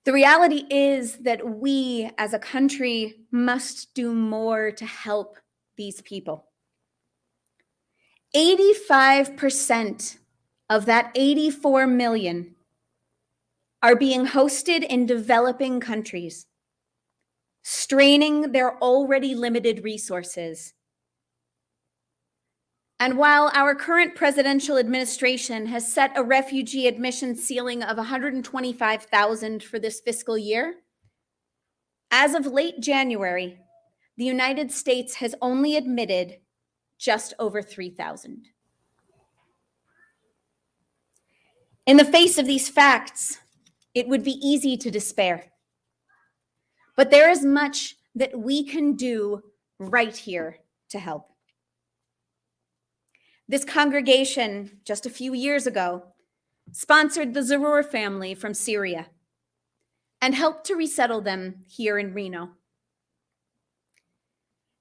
The reality is that we as a country must do more to help these people. 85% of that 84 million are being hosted in developing countries, straining their already limited resources. And while our current presidential administration has set a refugee admission ceiling of 125,000 for this fiscal year, as of late January, the United States has only admitted just over 3,000. In the face of these facts, it would be easy to despair. But there is much that we can do right here to help. This congregation, just a few years ago, sponsored the Zarur family from Syria and helped to resettle them here in Reno.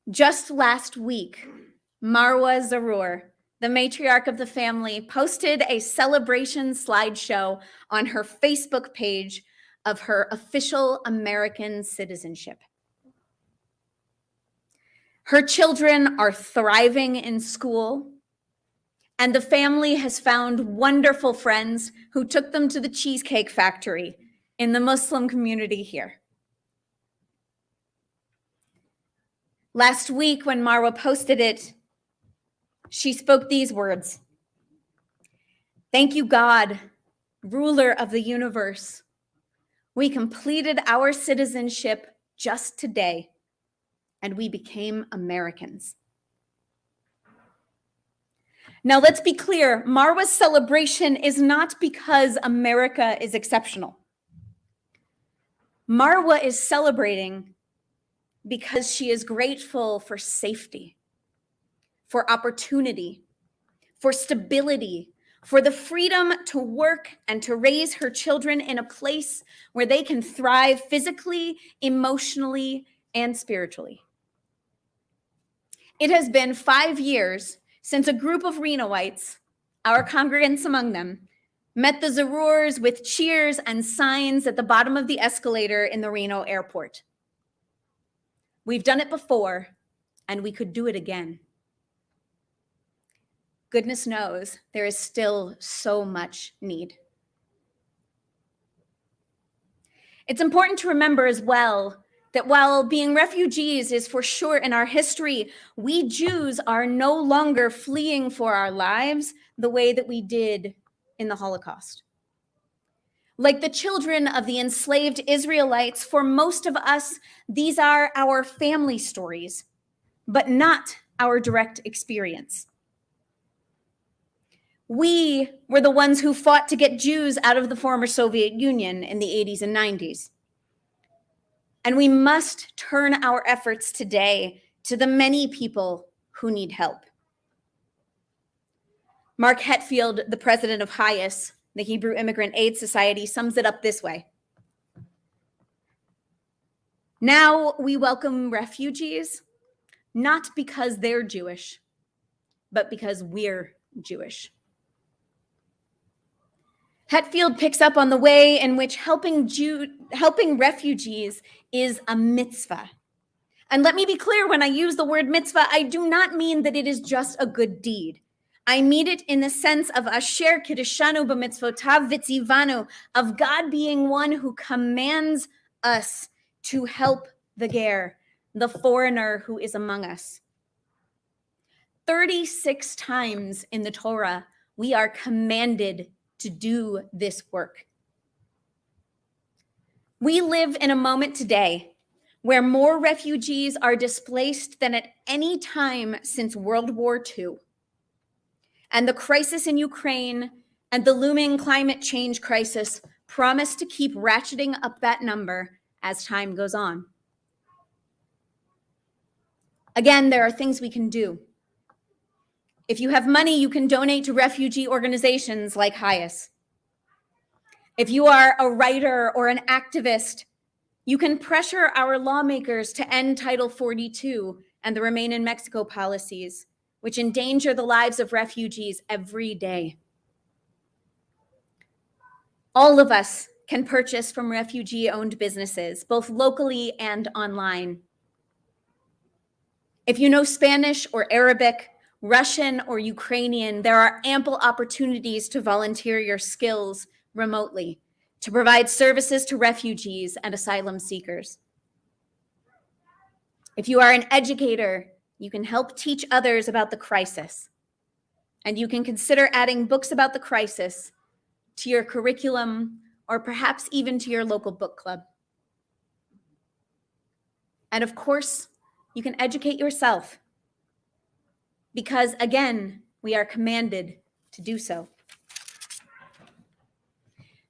Just last week, Marwa Zarur, the matriarch of the family, posted a celebration slideshow on her Facebook page of her official American citizenship. Her children are thriving in school, and the family has found wonderful friends who took them to the Cheesecake Factory in the Muslim community here. Last week, when Marwa posted it, she spoke these words: "Thank you, God, ruler of the universe. We completed our citizenship just today, and we became Americans. Now, let's be clear. Marwa's celebration is not because America is exceptional. Marwa is celebrating because she is grateful for safety, for opportunity, for stability, for the freedom to work and to raise her children in a place where they can thrive physically, emotionally, and spiritually. It has been 5 years since a group of Renoites, our congregants among them, met the Zarurs with cheers and signs at the bottom of the escalator in the Reno airport. We've done it before, and we could do it again. Goodness knows there is still so much need. It's important to remember as well that while being refugees is for sure in our history, we Jews are no longer fleeing for our lives the way that we did in the Holocaust. Like the children of the enslaved Israelites, for most of us, these are our family stories, but not our direct experience. We were the ones who fought to get Jews out of the former Soviet Union in the 80s and 90s. And we must turn our efforts today to the many people who need help. Mark Hetfield, the president of HIAS, the Hebrew Immigrant Aid Society, sums it up this way. Now we welcome refugees, not because they're Jewish, but because we're Jewish. Hetfield picks up on the way in which helping refugees is a mitzvah. And let me be clear, when I use the word mitzvah, I do not mean that it is just a good deed. I mean it in the sense of asher kiddushanu b'mitzvotav v'tzivanu, of God being one who commands us to help the ger, the foreigner who is among us. 36 times in the Torah, we are commanded to do this work. We live in a moment today where more refugees are displaced than at any time since World War II. And the crisis in Ukraine and the looming climate change crisis promise to keep ratcheting up that number as time goes on. Again, there are things we can do. If you have money, you can donate to refugee organizations like HIAS. If you are a writer or an activist, you can pressure our lawmakers to end Title 42 and the Remain in Mexico policies, which endanger the lives of refugees every day. All of us can purchase from refugee-owned businesses, both locally and online. If you know Spanish or Arabic, Russian or Ukrainian, there are ample opportunities to volunteer your skills remotely, to provide services to refugees and asylum seekers. If you are an educator, you can help teach others about the crisis. And you can consider adding books about the crisis to your curriculum or perhaps even to your local book club. And of course, you can educate yourself. Because again, we are commanded to do so.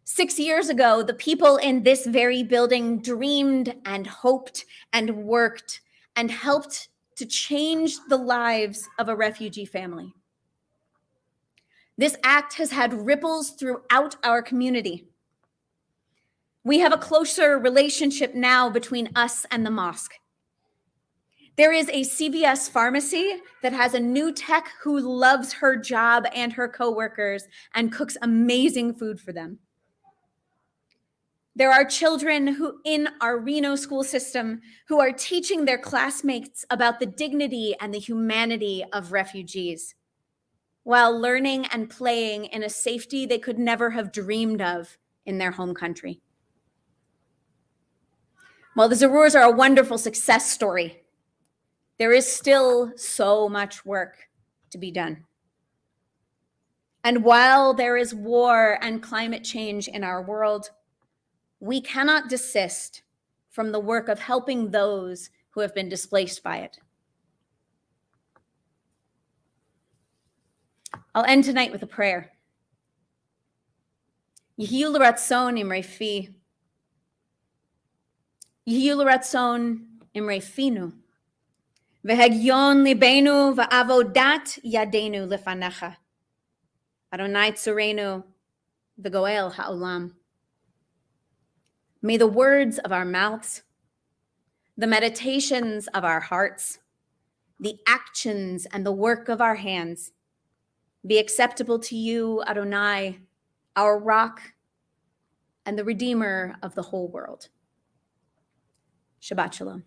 6 years ago, the people in this very building dreamed and hoped and worked and helped to change the lives of a refugee family. This act has had ripples throughout our community. We have a closer relationship now between us and the mosque. There is a CVS pharmacy that has a new tech who loves her job and her coworkers and cooks amazing food for them. There are children who in our Reno school system who are teaching their classmates about the dignity and the humanity of refugees while learning and playing in a safety they could never have dreamed of in their home country. While the Zarurs are a wonderful success story, there is still so much work to be done. And while there is war and climate change in our world, we cannot desist from the work of helping those who have been displaced by it. I'll end tonight with a prayer. Yehi l'ratzon imrei fi. Yehi l'ratzon imrei finu. V'hegyon libenu v'avodat yadenu lefanecha. Adonai tzurenu v'goel ha'olam. May the words of our mouths, the meditations of our hearts, the actions and the work of our hands be acceptable to you, Adonai, our rock and the Redeemer of the whole world. Shabbat Shalom.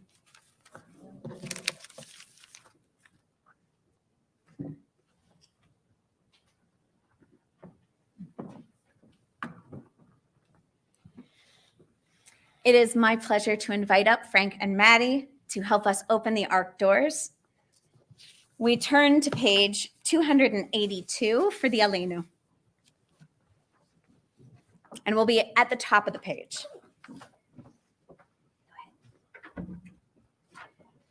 It is my pleasure to invite up Frank and Maddie to help us open the Ark doors. We turn to page 282 for the Aleinu. And we'll be at the top of the page.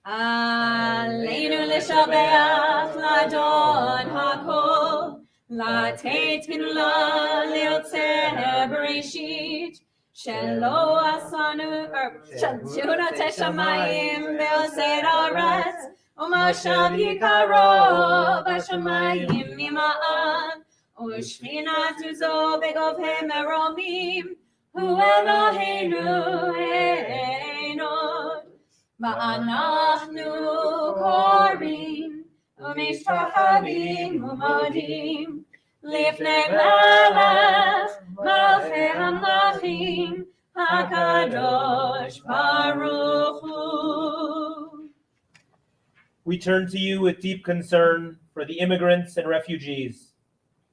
Aleinu l'shabeach l'adon hakol, l'teit kinula liotzer bereshit, shelo asanu shuna teshamayim ve'oser aretz, u'mashav yikaro b'shamayim mima'an, u'shchina tuzo begov meromim, hu Eloheinu einod. Va'anachnu korim u'mishpachavim u'modim lifnei melech malchei hamlachim hakadosh baruch hu. We turn to you with deep concern for the immigrants and refugees,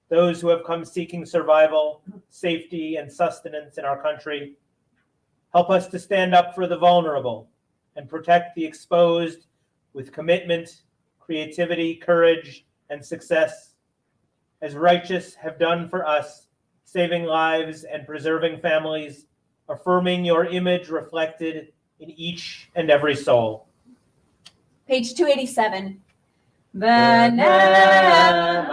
those who have come seeking survival, safety, and sustenance in our country. Help us to stand up for the vulnerable and protect the exposed with commitment, creativity, courage, and success, as righteous have done for us, saving lives and preserving families, affirming your image reflected in each and every soul. Page 287. V'nehar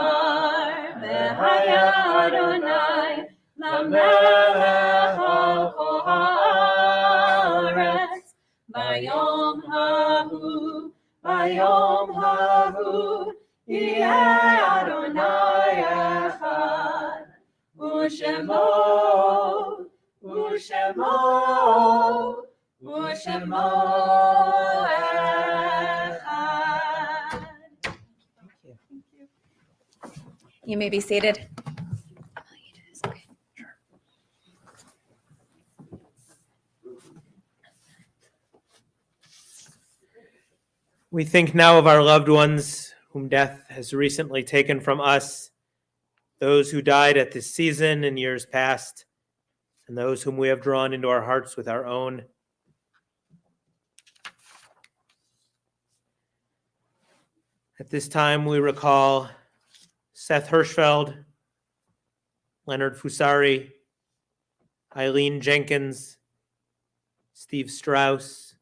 v'haya Adonai l'melech al kol haaretz. Bayom hahu, yeh Adonai echad, u'shemo echad. You may be seated. Okay. We think now of our loved ones whom death has recently taken from us, those who died at this season in years past, and those whom we have drawn into our hearts with our own. At this time, we recall Seth Hirschfeld, Leonard Fusari, Eileen Jenkins, Steve Strauss,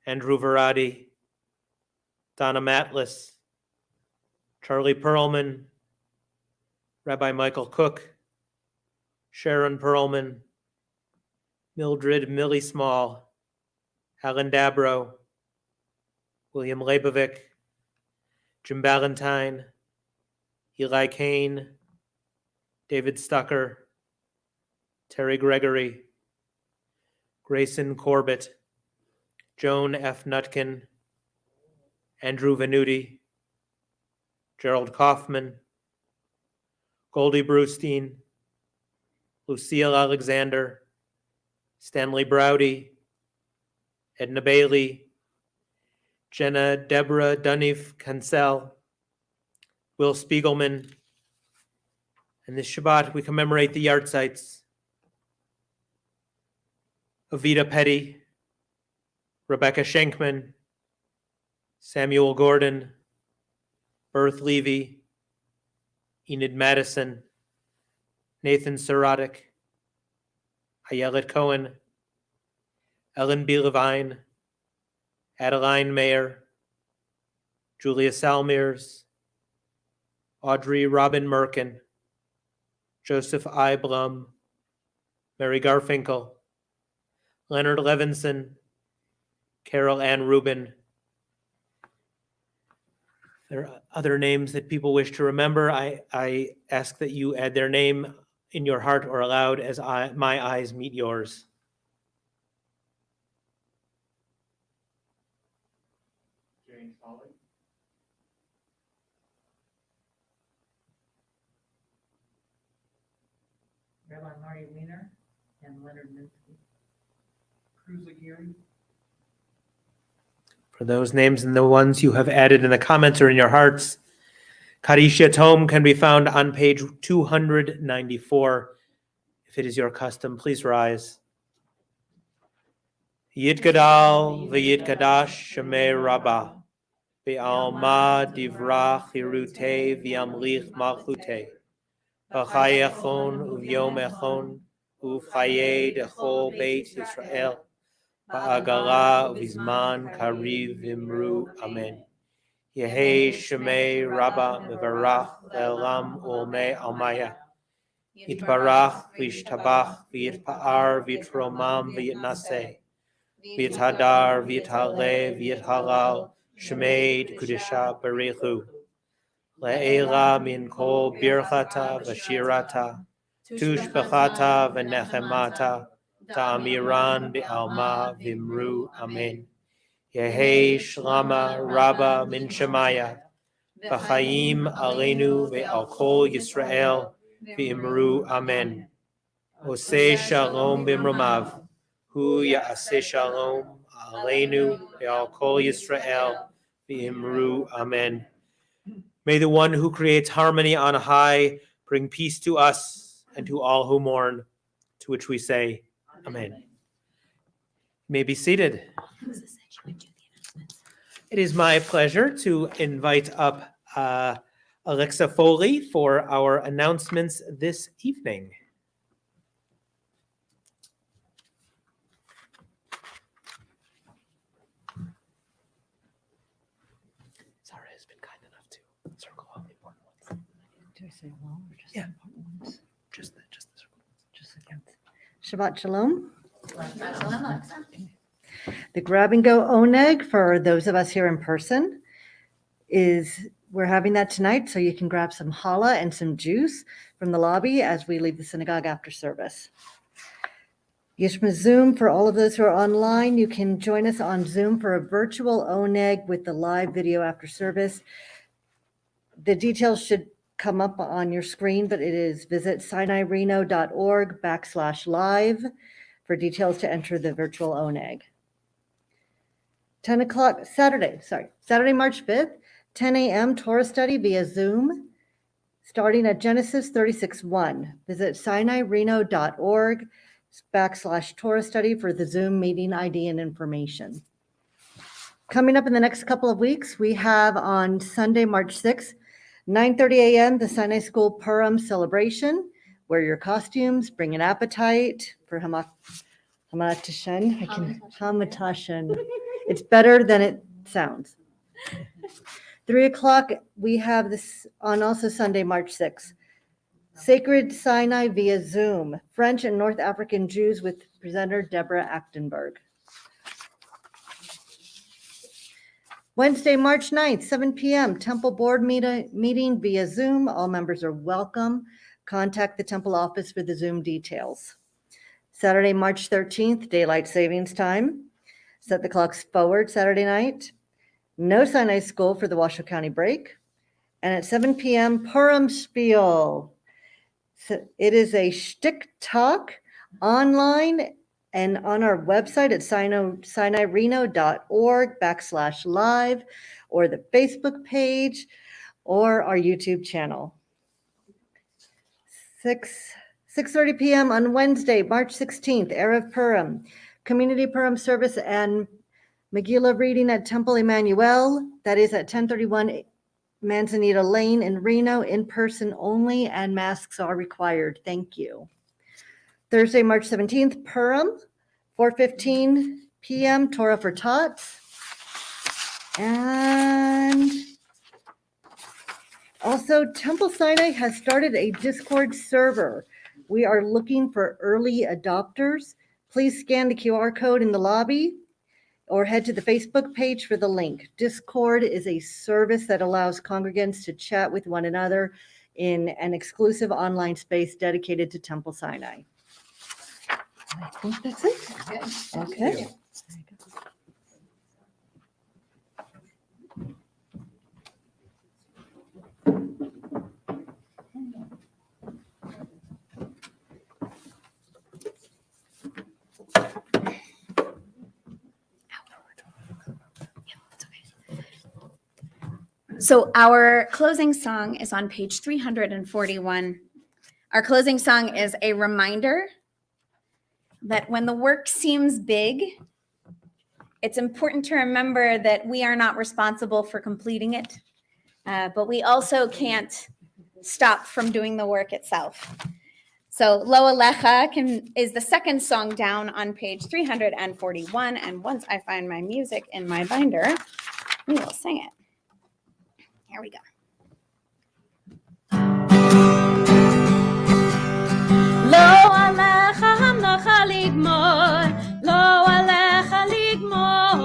Andrew Verratti, Donna Matlis, Charlie Perlman, Rabbi Michael Cook, Sharon Perlman, Mildred Millie Small, Alan Dabro, William Leibovic, Jim Ballantyne, Eli Kane, David Stucker, Terry Gregory, Grayson Corbett, Joan F. Nutkin, Andrew Venuti, Gerald Kaufman, Goldie Brewstein, Lucille Alexander, Stanley Browdy, Edna Bailey, Jenna Deborah Dunniff Cancel, Will Spiegelman. And this Shabbat, we commemorate the Yartzites of Vida Petty, Rebecca Schenkman, Samuel Gordon, Berth Levy, Enid Madison, Nathan Sorotic, Ayelet Cohen, Ellen B. Levine, Adeline Mayer, Julia Salmirs, Audrey Robin Merkin, Joseph I. Blum, Mary Garfinkel, Leonard Levinson, Carol Ann Rubin. There are other names that people wish to remember. I ask that you add their name in your heart or aloud as my eyes meet yours. James Foley. Rabbi Marty Wiener and Leonard Minsky. Cruz Aguirre. For those names and the ones you have added in the comments or in your hearts, Kaddish Yatom can be found on page 294. If it is your custom, please rise. Yitgadal v'yitkadash shemei rabbah v'alma divrach hirute v'yamlich malchute v'chayechon uvyom echon uvchaye dechol beit Yisrael ba'agala v'zman kariv v'imru amen. Yehi shemei rabbah mevarach le'olam ulmei almaya yitbarach v'yishtabach v'yitpa'ar v'yitromam v'yitnaseh V'yithadar, v'yithale, v'yithalal, Shemei Kudisha Barichu. Le'ela min kol birchata v'shirata, tushbechata v'nechemata, ta'amiran b'alma v'imru amen. Yehi shlama rabba min shemaya, v'chaim aleinu v'al kol Yisrael, v'imru amen. Oseh shalom b'mromav. Hu ya'aseh shalom aleinu ve'al kol Yisrael v'imru amen. May the one who creates harmony on high bring peace to us and to all who mourn, to which we say amen. You may be seated. It is my pleasure to invite up Alexa Foley for our announcements this evening. Do I say hello or just Yeah. the important ones? Just the Just the count. Shabbat Shalom. The grab and go oneg for those of us here in person we're having that tonight, so you can grab some challah and some juice from the lobby as we leave the synagogue after service. Yishma Zoom, for all of those who are online, you can join us on Zoom for a virtual oneg with the live video after service. The details should come up on your screen, but it is visit sinaireno.org/live for details to enter the virtual oneg. 10 o'clock Saturday, March 5th, 10 a.m. Torah study via Zoom, starting at Genesis 36:1. Visit sinaireno.org/Torah study for the Zoom meeting ID and information. Coming up in the next couple of weeks, we have on Sunday, March 6th, 9:30 a.m., the Sinai School Purim celebration. Wear your costumes, bring an appetite for Hamatashen. It's better than it sounds. 3 o'clock, we have this on also Sunday, March 6th. Sacred Sinai via Zoom, French and North African Jews with presenter Deborah Achtenberg. Wednesday, March 9th, 7 p.m., Temple Board meeting via Zoom. All members are welcome. Contact the Temple office for the Zoom details. Saturday, March 13th, Daylight Savings Time. Set the clocks forward Saturday night. No Sinai school for the Washoe County break. And at 7 p.m., Purim Spiel. So it is a shtick talk online and on our website at sinaireno.org/live or the Facebook page or our YouTube channel. 6:30 p.m. on Wednesday, March 16th, Erev Purim, Community Purim service and Megillah reading at Temple Emmanuel. That is at 1031 Manzanita Lane in Reno, in person only, and masks are required. Thank you. Thursday, March 17th, Purim, 4:15 p.m. Torah for Tots. And also, Temple Sinai has started a Discord server. We are looking for early adopters. Please scan the QR code in the lobby or head to the Facebook page for the link. Discord is a service that allows congregants to chat with one another in an exclusive online space dedicated to Temple Sinai. I think that's it. Okay. So our closing song is on page 341. Our closing song is a reminder that when the work seems big, it's important to remember that we are not responsible for completing it, but we also can't stop from doing the work itself. So Lo Alecha is the second song down on page 341. And once I find my music in my binder, we will sing it. Here we go. Lo alecha hamlacha ligmor, lo alecha ligmor,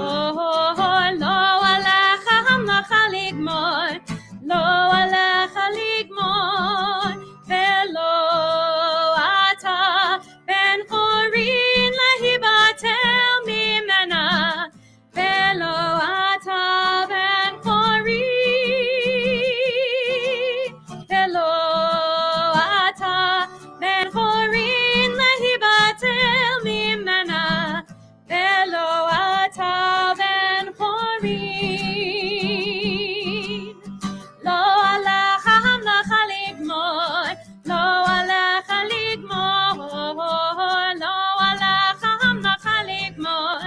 lo alecha hamlacha ligmor, lo alecha ligmor, velo ata ben chorin lehibatel mimena, velo ata ben chorin, velo ata ben chorin lehibatel mimena, velo ata ben chorin. Lo alecha hamlacha ligmor, lo alecha ligmor, lo alecha hamlacha ligmor,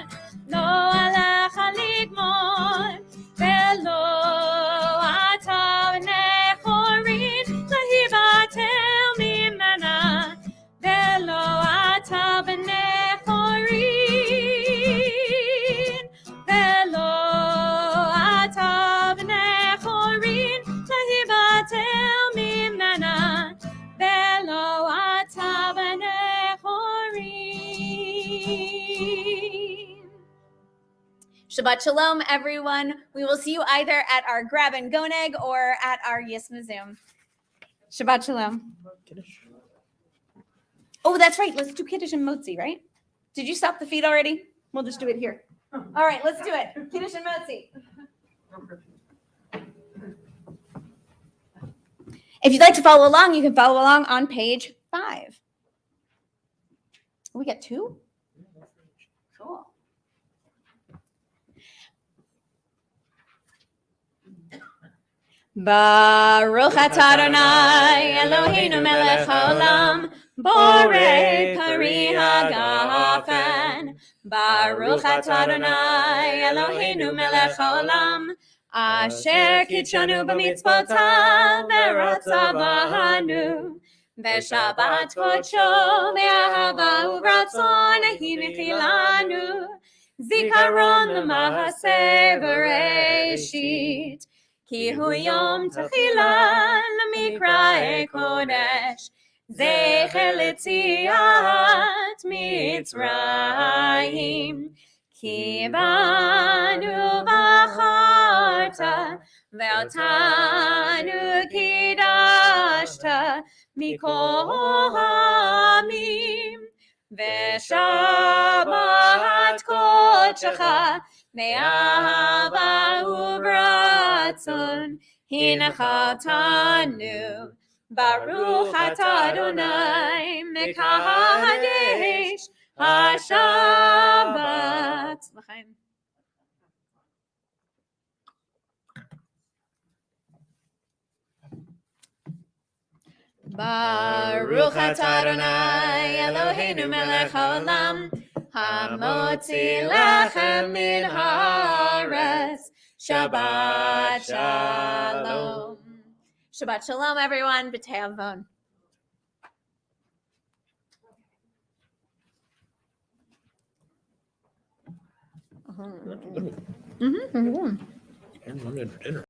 lo alecha ligmor, velo ata bnei chorin lehibatel mimena, velo ata bnei chorin, velo ata bnei chorin lehibatel mimena, velo ata bnei chorin. Shabbat Shalom, everyone. We will see you either at our Grab and Goneg or at our Yisma Zoom. Shabbat Shalom. Oh, that's right. Let's do Kiddush and Motzi, right? Did you stop the feed already? We'll just do it here. All right, let's do it. Kiddush and Motzi. If you'd like to follow along, you can follow along on page 5. We got 2? Cool. Baruch atah Adonai Eloheinu melech haolam borei pari hagafen. Baruch atah Adonai Eloheinu melech haolam asher kitshanu b'mitzvotav ve'ratza b'hanu v'shabbat kodsho ve'ahava u'ratzon hinchilanu zikaron l'mahaseh v'reishit Ki hu yom tefila l'mikra'e kodesh zecher l'tziat Mitzrayim Ki banu v'acharta ve'otanu kidashta mikol ha'amim ve'shabbat kodshecha me'ahava u'vratzon hinachatanu Baruch atah Adonai mekadesh HaShabbat. L'chaim. Baruch atah Adonai Eloheinu melech haolam hamotzi lechem min haaretz. Shabbat shalom. Shabbat shalom, everyone. B'tei avon. And I'm in for dinner.